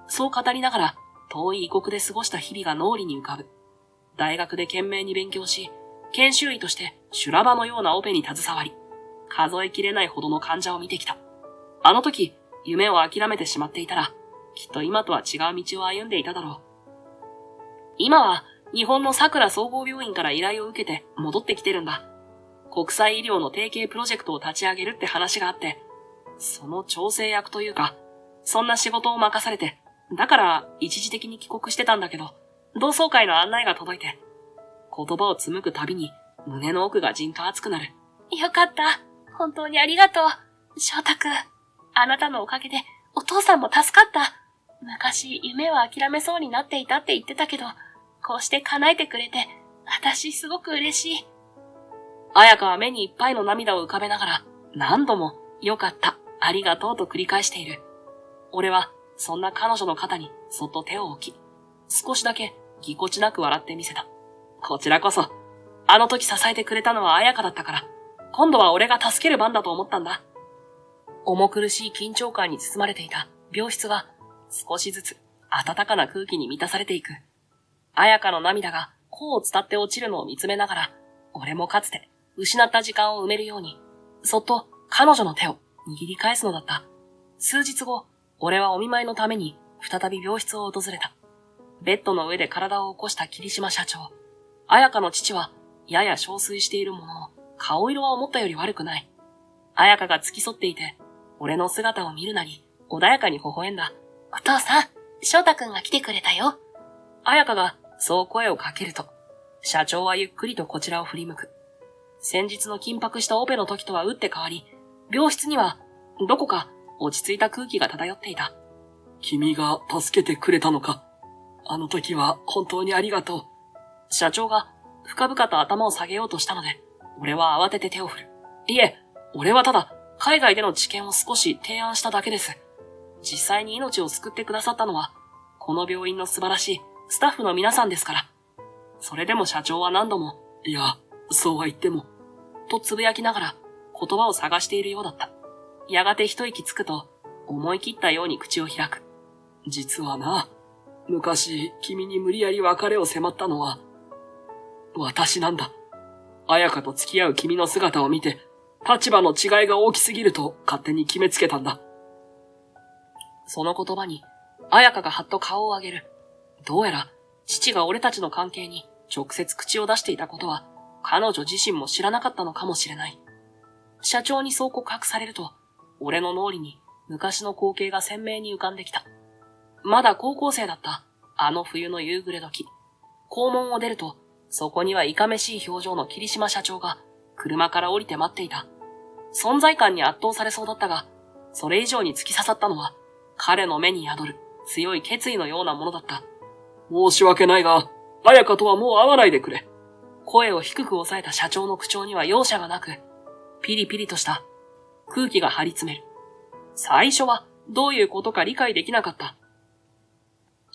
そう語りながら、遠い異国で過ごした日々が脳裏に浮かぶ。大学で懸命に勉強し、研修医として修羅場のようなオペに携わり、数えきれないほどの患者を見てきた。あの時、夢を諦めてしまっていたら、きっと今とは違う道を歩んでいただろう。今は、日本の桜総合病院から依頼を受けて戻ってきてるんだ。国際医療の提携プロジェクトを立ち上げるって話があって、その調整役というか、そんな仕事を任されて、だから一時的に帰国してたんだけど、同窓会の案内が届いて、言葉を紡ぐたびに胸の奥がじんと熱くなる。よかった。本当にありがとう。翔太くん。あなたのおかげでお父さんも助かった。昔夢を諦めそうになっていたって言ってたけど、こうして叶えてくれて、私すごく嬉しい。彩香は目にいっぱいの涙を浮かべながら、何度も、よかった、ありがとうと繰り返している。俺は、そんな彼女の肩にそっと手を置き、少しだけぎこちなく笑ってみせた。こちらこそ、あの時支えてくれたのは彩香だったから、今度は俺が助ける番だと思ったんだ。重苦しい緊張感に包まれていた病室は少しずつ暖かな空気に満たされていく。彩香の涙が頬を伝って落ちるのを見つめながら、俺もかつて失った時間を埋めるように、そっと彼女の手を握り返すのだった。数日後、俺はお見舞いのために再び病室を訪れた。ベッドの上で体を起こした霧島社長。彩香の父はやや憔悴しているものの、顔色は思ったより悪くない。彩香が付き添っていて、俺の姿を見るなり、穏やかに微笑んだ。お父さん、翔太くんが来てくれたよ。彩香がそう声をかけると、社長はゆっくりとこちらを振り向く。先日の緊迫したオペの時とは打って変わり、病室にはどこか落ち着いた空気が漂っていた。君が助けてくれたのか。あの時は本当にありがとう。社長が深々と頭を下げようとしたので、俺は慌てて手を振る。いえ、俺はただ海外での知見を少し提案しただけです。実際に命を救ってくださったのは、この病院の素晴らしいスタッフの皆さんですから。それでも社長は何度も、いや、そうは言っても、とつぶやきながら言葉を探しているようだった。やがて一息つくと、思い切ったように口を開く。実はな、昔君に無理やり別れを迫ったのは、私なんだ。彩香と付き合う君の姿を見て、立場の違いが大きすぎると勝手に決めつけたんだ。その言葉に、彩香がはっと顔を上げる。どうやら、父が俺たちの関係に直接口を出していたことは、彼女自身も知らなかったのかもしれない。社長にそう告白されると、俺の脳裏に昔の光景が鮮明に浮かんできた。まだ高校生だったあの冬の夕暮れ時、校門を出ると、そこにはいかめしい表情の霧島社長が車から降りて待っていた。存在感に圧倒されそうだったが、それ以上に突き刺さったのは、彼の目に宿る強い決意のようなものだった。申し訳ないが、彩香とはもう会わないでくれ。声を低く抑えた社長の口調には容赦がなく、ピリピリとした空気が張り詰める。最初はどういうことか理解できなかった。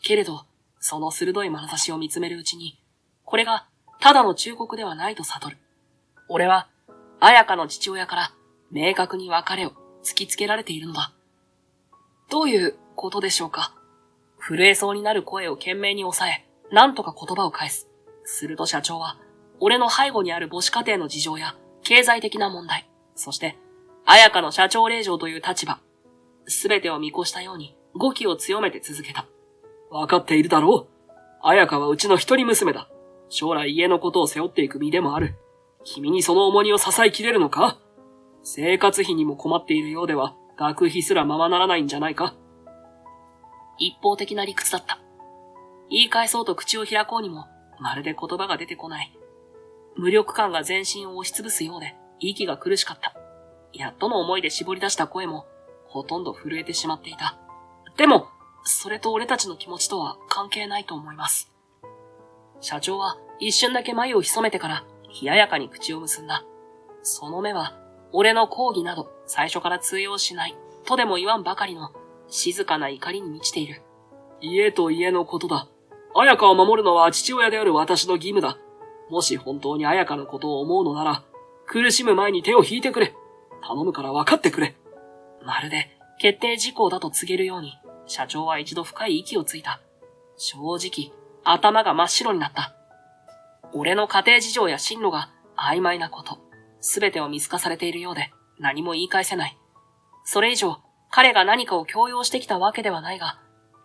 けれど、その鋭い眼差しを見つめるうちに、これがただの忠告ではないと悟る。俺は、彩香の父親から明確に別れを突きつけられているのだ。どういうことでしょうか。震えそうになる声を懸命に抑え、なんとか言葉を返す。すると社長は、俺の背後にある母子家庭の事情や経済的な問題、そして、彩香の社長令嬢という立場、すべてを見越したように語気を強めて続けた。わかっているだろう。彩香はうちの一人娘だ。将来家のことを背負っていく身でもある。君にその重荷を支えきれるのか？生活費にも困っているようでは、学費すらままならないんじゃないか？一方的な理屈だった。言い返そうと口を開こうにも、まるで言葉が出てこない。無力感が全身を押しつぶすようで、息が苦しかった。やっとの思いで絞り出した声も、ほとんど震えてしまっていた。でも、それと俺たちの気持ちとは関係ないと思います。社長は一瞬だけ眉を潜めてから、冷ややかに口を結んだ。その目は、俺の抗議など最初から通用しない、とでも言わんばかりの、静かな怒りに満ちている。家と家のことだ。彩香を守るのは父親である私の義務だ。もし本当に彩香のことを思うのなら、苦しむ前に手を引いてくれ。頼むから分かってくれ。まるで決定事項だと告げるように、社長は一度深い息をついた。正直、頭が真っ白になった。俺の家庭事情や進路が曖昧なこと、すべてを見透かされているようで何も言い返せない。それ以上、彼が何かを強要してきたわけではないが、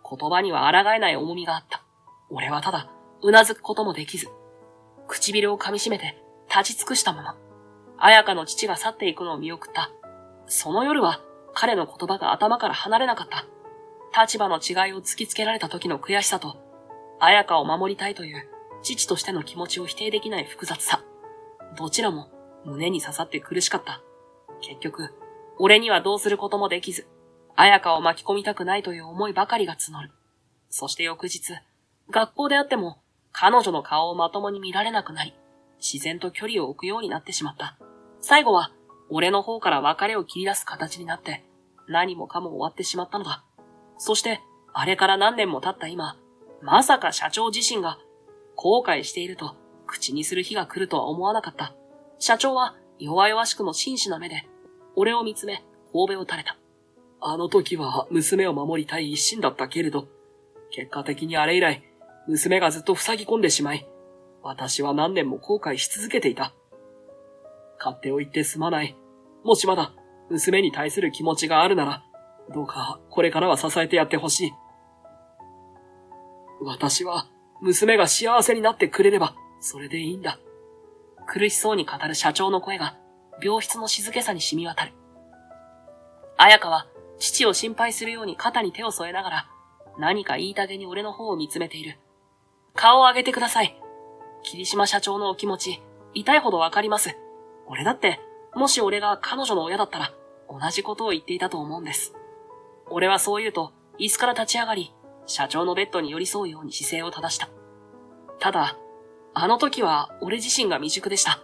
言葉には抗えない重みがあった。俺はただ、うなずくこともできず、唇を噛み締めて立ち尽くしたまま、彩香の父が去っていくのを見送った。その夜は彼の言葉が頭から離れなかった。立場の違いを突きつけられた時の悔しさと、彩香を守りたいという父としての気持ちを否定できない複雑さ。どちらも胸に刺さって苦しかった。結局、俺にはどうすることもできず、彩香を巻き込みたくないという思いばかりが募る。そして翌日、学校であっても彼女の顔をまともに見られなくなり、自然と距離を置くようになってしまった。最後は、俺の方から別れを切り出す形になって、何もかも終わってしまったのだ。そして、あれから何年も経った今、まさか社長自身が後悔していると口にする日が来るとは思わなかった。社長は弱々しくも真摯な目で、俺を見つめ、頬を垂れた。あの時は娘を守りたい一心だったけれど、結果的にあれ以来、娘がずっと塞ぎ込んでしまい、私は何年も後悔し続けていた。勝手を言ってすまない。もしまだ娘に対する気持ちがあるなら、どうかこれからは支えてやってほしい。私は娘が幸せになってくれれば、それでいいんだ。苦しそうに語る社長の声が、病室の静けさに染み渡る。彩香は父を心配するように肩に手を添えながら、何か言いたげに俺の方を見つめている。顔を上げてください。霧島社長のお気持ち、痛いほどわかります。俺だって、もし俺が彼女の親だったら、同じことを言っていたと思うんです。俺はそう言うと、椅子から立ち上がり、社長のベッドに寄り添うように姿勢を正した。ただ、あの時は俺自身が未熟でした。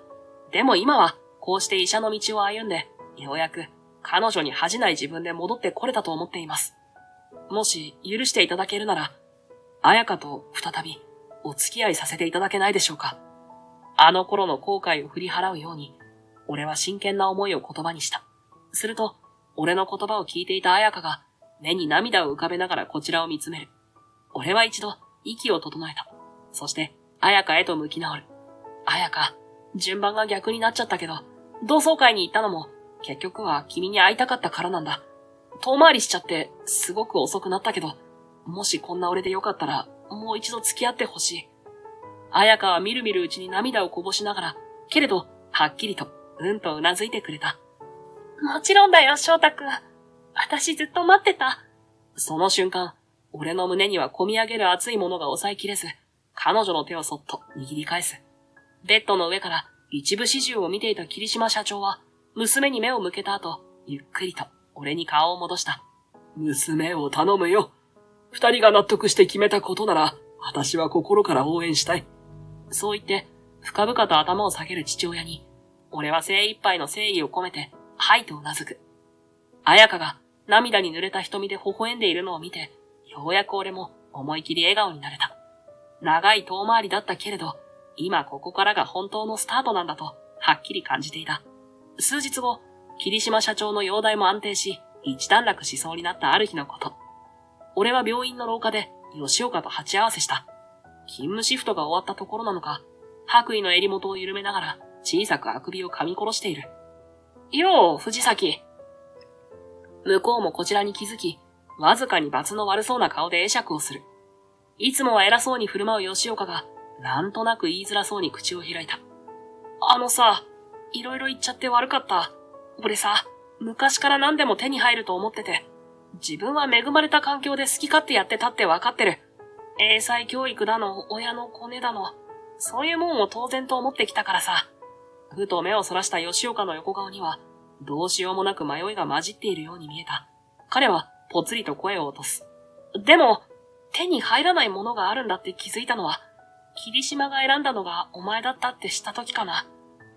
でも今は、こうして医者の道を歩んで、ようやく彼女に恥じない自分で戻ってこれたと思っています。もし許していただけるなら、彩香と再びお付き合いさせていただけないでしょうか。あの頃の後悔を振り払うように、俺は真剣な思いを言葉にした。すると、俺の言葉を聞いていた彩香が、目に涙を浮かべながらこちらを見つめる。俺は一度、息を整えた。そして、彩香へと向き直る。彩香、順番が逆になっちゃったけど、同窓会に行ったのも、結局は君に会いたかったからなんだ。遠回りしちゃって、すごく遅くなったけど、もしこんな俺でよかったら、もう一度付き合ってほしい。彩香はみるみるうちに涙をこぼしながら、けれど、はっきりと、とうなずいてくれた。もちろんだよ、翔太くん。私ずっと待ってた。その瞬間、俺の胸には込み上げる熱いものが抑えきれず、彼女の手をそっと握り返す。ベッドの上から一部始終を見ていた霧島社長は、娘に目を向けた後、ゆっくりと俺に顔を戻した。娘を頼むよ。二人が納得して決めたことなら、私は心から応援したい。そう言って、深々と頭を下げる父親に、俺は精一杯の誠意を込めて、はいとうなずく。彩香が涙に濡れた瞳で微笑んでいるのを見て、ようやく俺も思い切り笑顔になれた。長い遠回りだったけれど、今ここからが本当のスタートなんだと、はっきり感じていた。数日後、霧島社長の容体も安定し、一段落しそうになったある日のこと。俺は病院の廊下で吉岡と鉢合わせした。勤務シフトが終わったところなのか、白衣の襟元を緩めながら小さくあくびを噛み殺している。よう、藤崎。向こうもこちらに気づき、わずかに罰の悪そうな顔で会釈をする。いつもは偉そうに振る舞う吉岡が、なんとなく言いづらそうに口を開いた。いろいろ言っちゃって悪かった。俺さ、昔から何でも手に入ると思ってて、自分は恵まれた環境で好き勝手やってたって分かってる。英才教育だの、親のコネだの、そういうもんを当然と思ってきたからさ。ふと目をそらした吉岡の横顔には、どうしようもなく迷いが混じっているように見えた。彼はぽつりと声を落とす。でも、手に入らないものがあるんだって気づいたのは、霧島が選んだのがお前だったって知った時かな。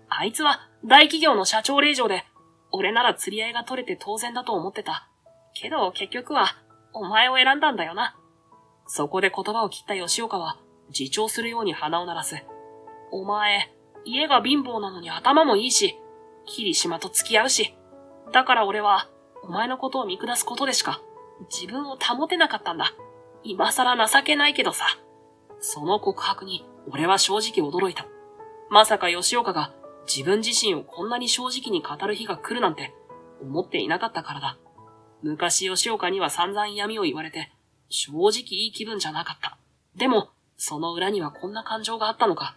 あいつは大企業の社長令嬢で、俺なら釣り合いが取れて当然だと思ってた。けど結局は、お前を選んだんだよな。そこで言葉を切った吉岡は、自重するように鼻を鳴らす。お前、家が貧乏なのに頭もいいし、霧島と付き合うし。だから俺は、お前のことを見下すことでしか、自分を保てなかったんだ。今更情けないけどさ。その告白に、俺は正直驚いた。まさか吉岡が、自分自身をこんなに正直に語る日が来るなんて、思っていなかったからだ。昔吉岡には散々嫌味を言われて、正直いい気分じゃなかった。でも、その裏にはこんな感情があったのか。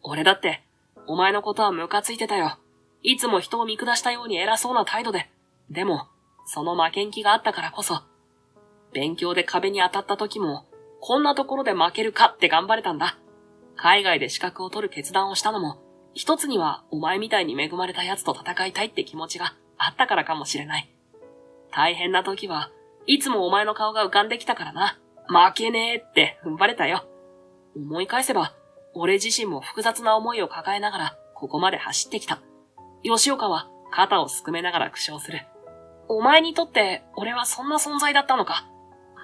俺だって、お前のことはムカついてたよ。いつも人を見下したように偉そうな態度で。でも、その負けん気があったからこそ、勉強で壁に当たった時も、こんなところで負けるかって頑張れたんだ。海外で資格を取る決断をしたのも、一つにはお前みたいに恵まれた奴と戦いたいって気持ちがあったからかもしれない。大変な時はいつもお前の顔が浮かんできたからな。負けねえって踏ん張れたよ。思い返せば、俺自身も複雑な思いを抱えながらここまで走ってきた。吉岡は肩をすくめながら苦笑する。お前にとって俺はそんな存在だったのか。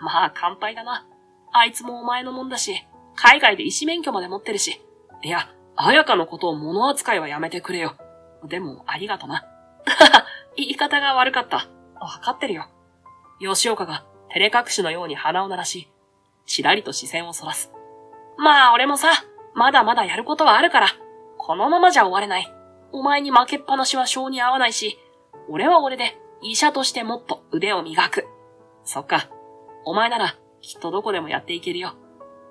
まあ乾杯だな。あいつもお前のもんだし、海外で医師免許まで持ってるし。いや、彩香のことを物扱いはやめてくれよ。でも、ありがとな。言い方が悪かった。わかってるよ。吉岡が照れ隠しのように鼻を鳴らし、ちらりと視線をそらす。まあ俺もさ、まだまだやることはあるから、このままじゃ終われない。お前に負けっぱなしは性に合わないし、俺は俺で医者としてもっと腕を磨く。そっか。お前ならきっとどこでもやっていけるよ。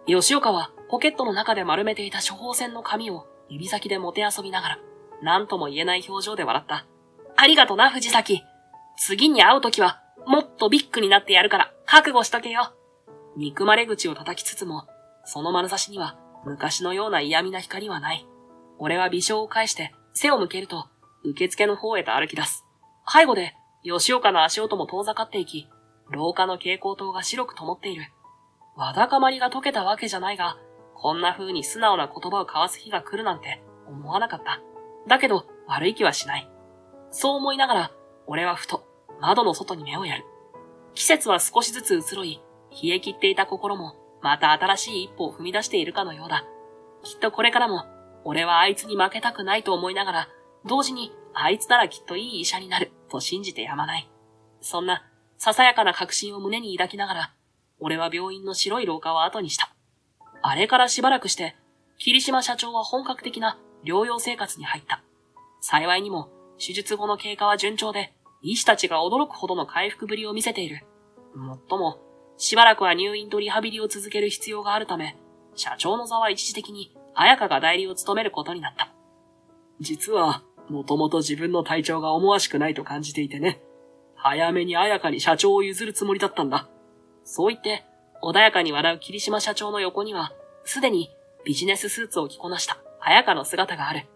吉岡はポケットの中で丸めていた処方箋の紙を指先でもてあそびながら、何とも言えない表情で笑った。ありがとな、藤崎。次に会うときは、もっとビッグになってやるから、覚悟しとけよ。憎まれ口を叩きつつも、その眼差しには、昔のような嫌味な光はない。俺は微笑を返して、背を向けると、受付の方へと歩き出す。背後で、吉岡の足音も遠ざかっていき、廊下の蛍光灯が白く灯っている。わだかまりが解けたわけじゃないが、こんな風に素直な言葉を交わす日が来るなんて思わなかった。だけど、悪い気はしない。そう思いながら、俺はふと窓の外に目をやる。季節は少しずつ移ろい、冷え切っていた心もまた新しい一歩を踏み出しているかのようだ。きっとこれからも、俺はあいつに負けたくないと思いながら、同時にあいつならきっといい医者になると信じてやまない。そんなささやかな確信を胸に抱きながら、俺は病院の白い廊下を後にした。あれからしばらくして、霧島社長は本格的な療養生活に入った。幸いにも、手術後の経過は順調で、医師たちが驚くほどの回復ぶりを見せている。もっとも、しばらくは入院とリハビリを続ける必要があるため、社長の座は一時的に彩香が代理を務めることになった。実は、もともと自分の体調が思わしくないと感じていてね。早めに彩香に社長を譲るつもりだったんだ。そう言って、穏やかに笑う霧島社長の横には、すでにビジネススーツを着こなした彩香の姿がある。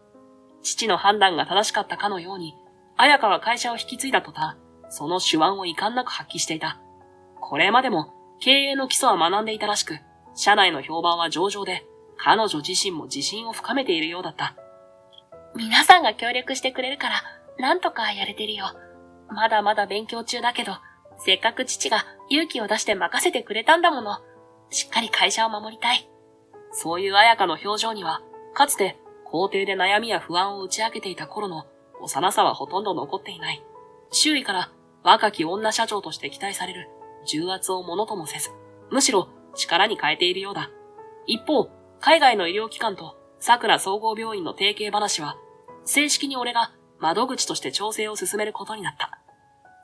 父の判断が正しかったかのように、彩香は会社を引き継いだ途端、その手腕を遺憾なく発揮していた。これまでも経営の基礎は学んでいたらしく、社内の評判は上々で、彼女自身も自信を深めているようだった。皆さんが協力してくれるから、なんとかやれてるよ。まだまだ勉強中だけど、せっかく父が勇気を出して任せてくれたんだもの。しっかり会社を守りたい。そういう彩香の表情には、かつて校庭で悩みや不安を打ち明けていた頃の幼さはほとんど残っていない。周囲から若き女社長として期待される重圧をものともせず、むしろ力に変えているようだ。一方、海外の医療機関と桜総合病院の提携話は、正式に俺が窓口として調整を進めることになった。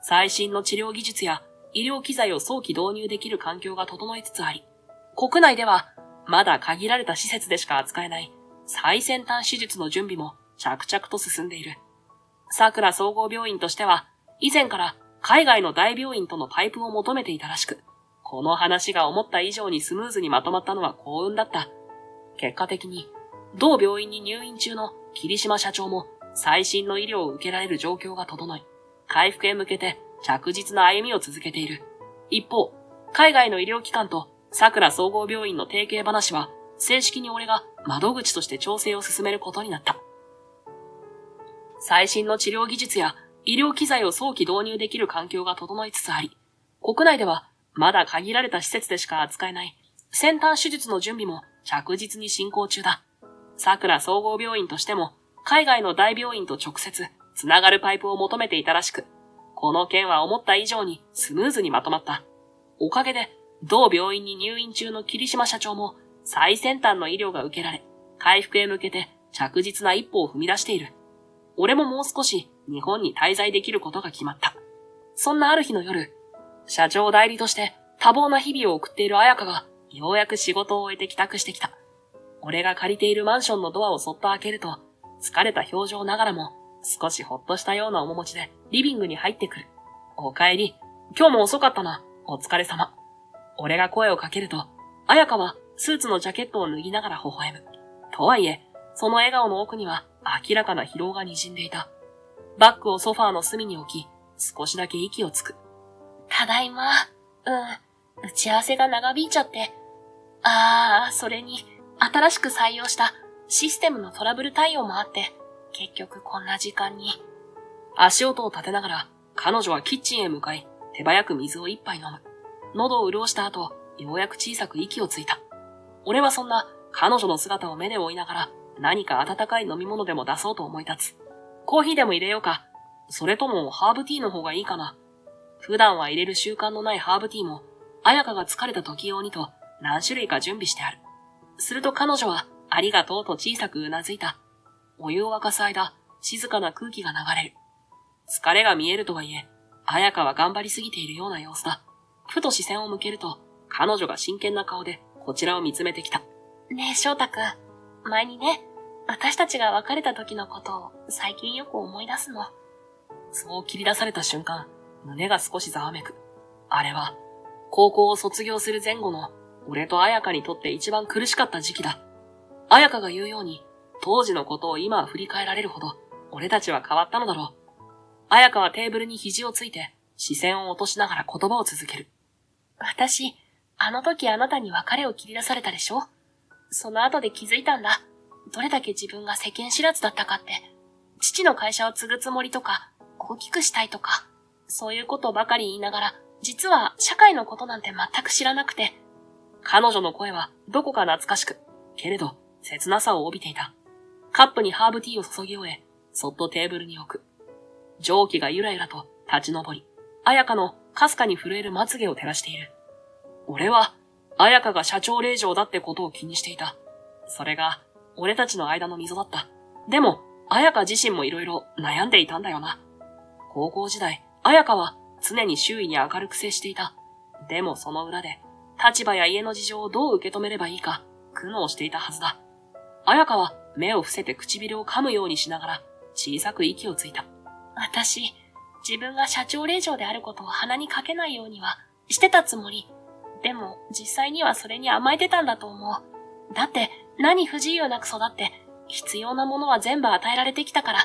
最新の治療技術や医療機材を早期導入できる環境が整いつつあり、国内ではまだ限られた施設でしか扱えない最先端手術の準備も着々と進んでいる。桜総合病院としては、以前から海外の大病院とのパイプを求めていたらしく、この話が思った以上にスムーズにまとまったのは幸運だった。結果的に、同病院に入院中の霧島社長も最新の医療を受けられる状況が整い、回復へ向けて着実な歩みを続けている。一方、海外の医療機関と桜総合病院の提携話は、正式に俺が窓口として調整を進めることになった。最新の治療技術や医療機材を早期導入できる環境が整いつつあり、国内ではまだ限られた施設でしか扱えない先端手術の準備も着実に進行中だ。桜総合病院としても海外の大病院と直接つながるパイプを求めていたらしく、この件は思った以上にスムーズにまとまった。おかげで同病院に入院中の霧島社長も最先端の医療が受けられ、回復へ向けて着実な一歩を踏み出している。俺ももう少し日本に滞在できることが決まった。そんなある日の夜、社長代理として多忙な日々を送っている彩香がようやく仕事を終えて帰宅してきた。俺が借りているマンションのドアをそっと開けると、疲れた表情ながらも少しほっとしたような面持ちでリビングに入ってくる。お帰り。今日も遅かったな。お疲れ様。俺が声をかけると、彩香はスーツのジャケットを脱ぎながら微笑む。とはいえ、その笑顔の奥には明らかな疲労が滲んでいた。バッグをソファーの隅に置き、少しだけ息をつく。ただいま。打ち合わせが長引いちゃって。それに、新しく採用したシステムのトラブル対応もあって、結局こんな時間に。足音を立てながら、彼女はキッチンへ向かい、手早く水を一杯飲む。喉を潤した後、ようやく小さく息をついた。俺はそんな彼女の姿を目で追いながら何か温かい飲み物でも出そうと思い立つ。コーヒーでも入れようか。それともハーブティーの方がいいかな。普段は入れる習慣のないハーブティーも、彩香が疲れた時用にと何種類か準備してある。すると彼女はありがとうと小さくうなずいた。お湯を沸かす間、静かな空気が流れる。疲れが見えるとはいえ、彩香は頑張りすぎているような様子だ。ふと視線を向けると、彼女が真剣な顔でこちらを見つめてきた。ねえ、翔太くん。前にね、私たちが別れた時のことを最近よく思い出すの。そう切り出された瞬間、胸が少しざわめく。あれは、高校を卒業する前後の、俺と彩香にとって一番苦しかった時期だ。彩香が言うように、当時のことを今は振り返られるほど、俺たちは変わったのだろう。彩香はテーブルに肘をついて、視線を落としながら言葉を続ける。私、あの時あなたに別れを切り出されたでしょ？その後で気づいたんだ。どれだけ自分が世間知らずだったかって。父の会社を継ぐつもりとか、大きくしたいとか、そういうことばかり言いながら、実は社会のことなんて全く知らなくて。彼女の声はどこか懐かしく、けれど切なさを帯びていた。カップにハーブティーを注ぎ終え、そっとテーブルに置く。蒸気がゆらゆらと立ち上り、彩香のかすかに震えるまつげを照らしている。俺は、彩香が社長令嬢だってことを気にしていた。それが、俺たちの間の溝だった。でも、彩香自身もいろいろ悩んでいたんだよな。高校時代、彩香は常に周囲に明るく接していた。でもその裏で、立場や家の事情をどう受け止めればいいか、苦悩していたはずだ。彩香は目を伏せて唇を噛むようにしながら、小さく息をついた。私、自分が社長令嬢であることを鼻にかけないようにはしてたつもり。でも、実際にはそれに甘えてたんだと思う。だって、何不自由なく育って、必要なものは全部与えられてきたから。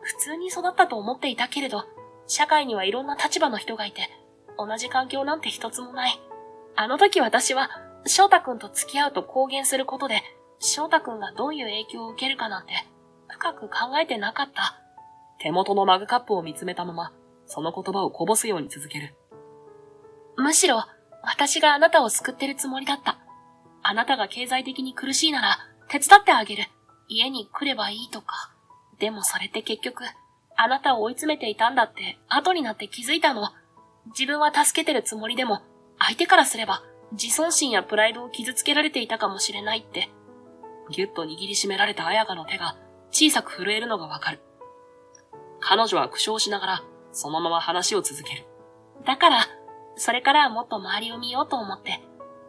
普通に育ったと思っていたけれど、社会にはいろんな立場の人がいて、同じ環境なんて一つもない。あの時私は、翔太くんと付き合うと公言することで、翔太くんがどういう影響を受けるかなんて、深く考えてなかった。手元のマグカップを見つめたまま、その言葉をこぼすように続ける。むしろ、私があなたを救ってるつもりだった。あなたが経済的に苦しいなら、手伝ってあげる。家に来ればいいとか。でもそれって結局、あなたを追い詰めていたんだって後になって気づいたの。自分は助けてるつもりでも、相手からすれば自尊心やプライドを傷つけられていたかもしれないって。ぎゅっと握りしめられた彩香の手が小さく震えるのがわかる。彼女は苦笑しながら、そのまま話を続ける。だから、それからはもっと周りを見ようと思って、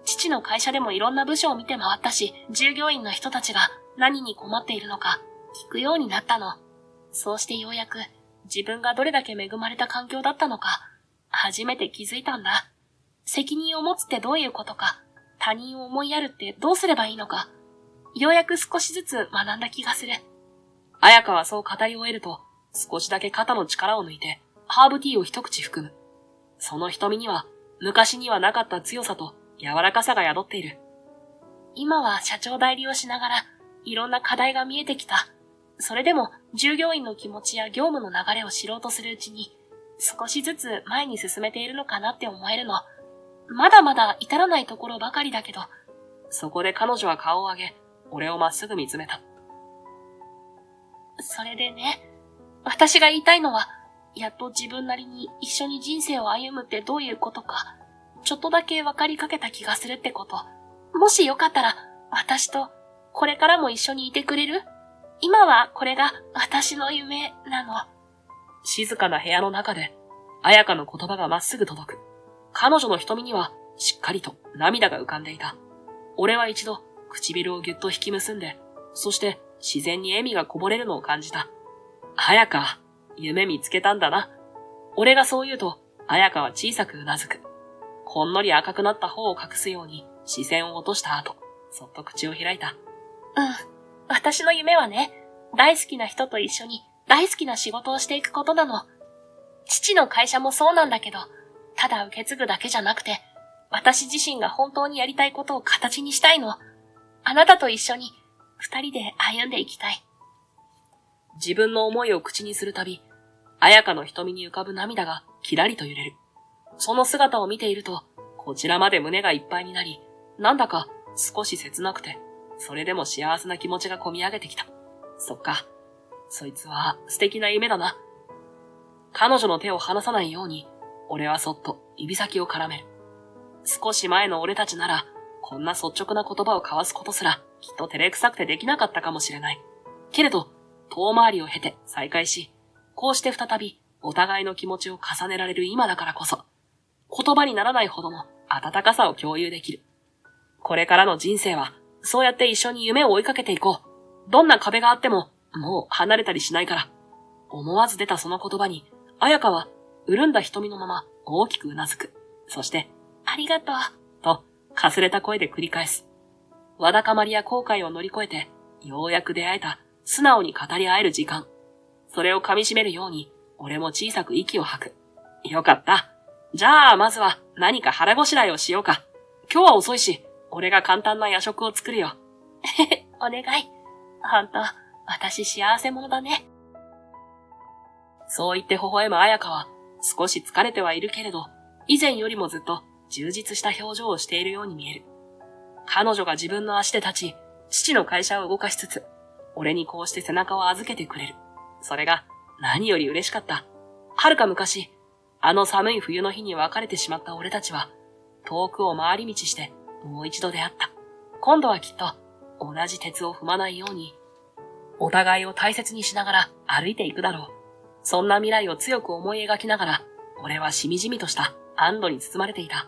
父の会社でもいろんな部署を見て回ったし、従業員の人たちが何に困っているのか聞くようになったの。そうしてようやく自分がどれだけ恵まれた環境だったのか、初めて気づいたんだ。責任を持つってどういうことか、他人を思いやるってどうすればいいのか、ようやく少しずつ学んだ気がする。彩香はそう語り終えると、少しだけ肩の力を抜いて、ハーブティーを一口含む。その瞳には、昔にはなかった強さと柔らかさが宿っている。今は社長代理をしながら、いろんな課題が見えてきた。それでも、従業員の気持ちや業務の流れを知ろうとするうちに、少しずつ前に進めているのかなって思えるの。まだまだ至らないところばかりだけど。そこで彼女は顔を上げ、俺をまっすぐ見つめた。それでね、私が言いたいのは、やっと自分なりに一緒に人生を歩むってどういうことか、ちょっとだけ分かりかけた気がするってこと。もしよかったら、私とこれからも一緒にいてくれる？今はこれが私の夢なの。静かな部屋の中で、彩香の言葉がまっすぐ届く。彼女の瞳にはしっかりと涙が浮かんでいた。俺は一度唇をぎゅっと引き結んで、そして自然に笑みがこぼれるのを感じた。彩香、夢見つけたんだな。俺がそう言うと、彩香は小さくうなずく。ほんのり赤くなった方を隠すように視線を落とした後、そっと口を開いた。私の夢はね、大好きな人と一緒に大好きな仕事をしていくことなの。父の会社もそうなんだけど、ただ受け継ぐだけじゃなくて、私自身が本当にやりたいことを形にしたいの。あなたと一緒に二人で歩んでいきたい。自分の思いを口にするたび、彩香の瞳に浮かぶ涙がキラリと揺れる。その姿を見ていると、こちらまで胸がいっぱいになり、なんだか少し切なくて、それでも幸せな気持ちがこみ上げてきた。そっか。そいつは素敵な夢だな。彼女の手を離さないように、俺はそっと指先を絡める。少し前の俺たちなら、こんな率直な言葉を交わすことすら、きっと照れくさくてできなかったかもしれない。けれど、遠回りを経て再会し、こうして再びお互いの気持ちを重ねられる今だからこそ、言葉にならないほどの温かさを共有できる。これからの人生は、そうやって一緒に夢を追いかけていこう。どんな壁があっても、もう離れたりしないから。思わず出たその言葉に、彩香は、潤んだ瞳のまま大きくうなずく。そして、ありがとう。と、かすれた声で繰り返す。わだかまりや後悔を乗り越えて、ようやく出会えた、素直に語り合える時間。それを噛み締めるように、俺も小さく息を吐く。よかった。じゃあ、まずは何か腹ごしらえをしようか。今日は遅いし、俺が簡単な夜食を作るよ。お願い。ほんと、私幸せ者だね。そう言って微笑む彩香は、少し疲れてはいるけれど、以前よりもずっと充実した表情をしているように見える。彼女が自分の足で立ち、父の会社を動かしつつ、俺にこうして背中を預けてくれる。それが何より嬉しかった。遥か昔、あの寒い冬の日に別れてしまった俺たちは、遠くを回り道してもう一度出会った。今度はきっと同じ鉄を踏まないように、お互いを大切にしながら歩いていくだろう。そんな未来を強く思い描きながら、俺はしみじみとした安堵に包まれていた。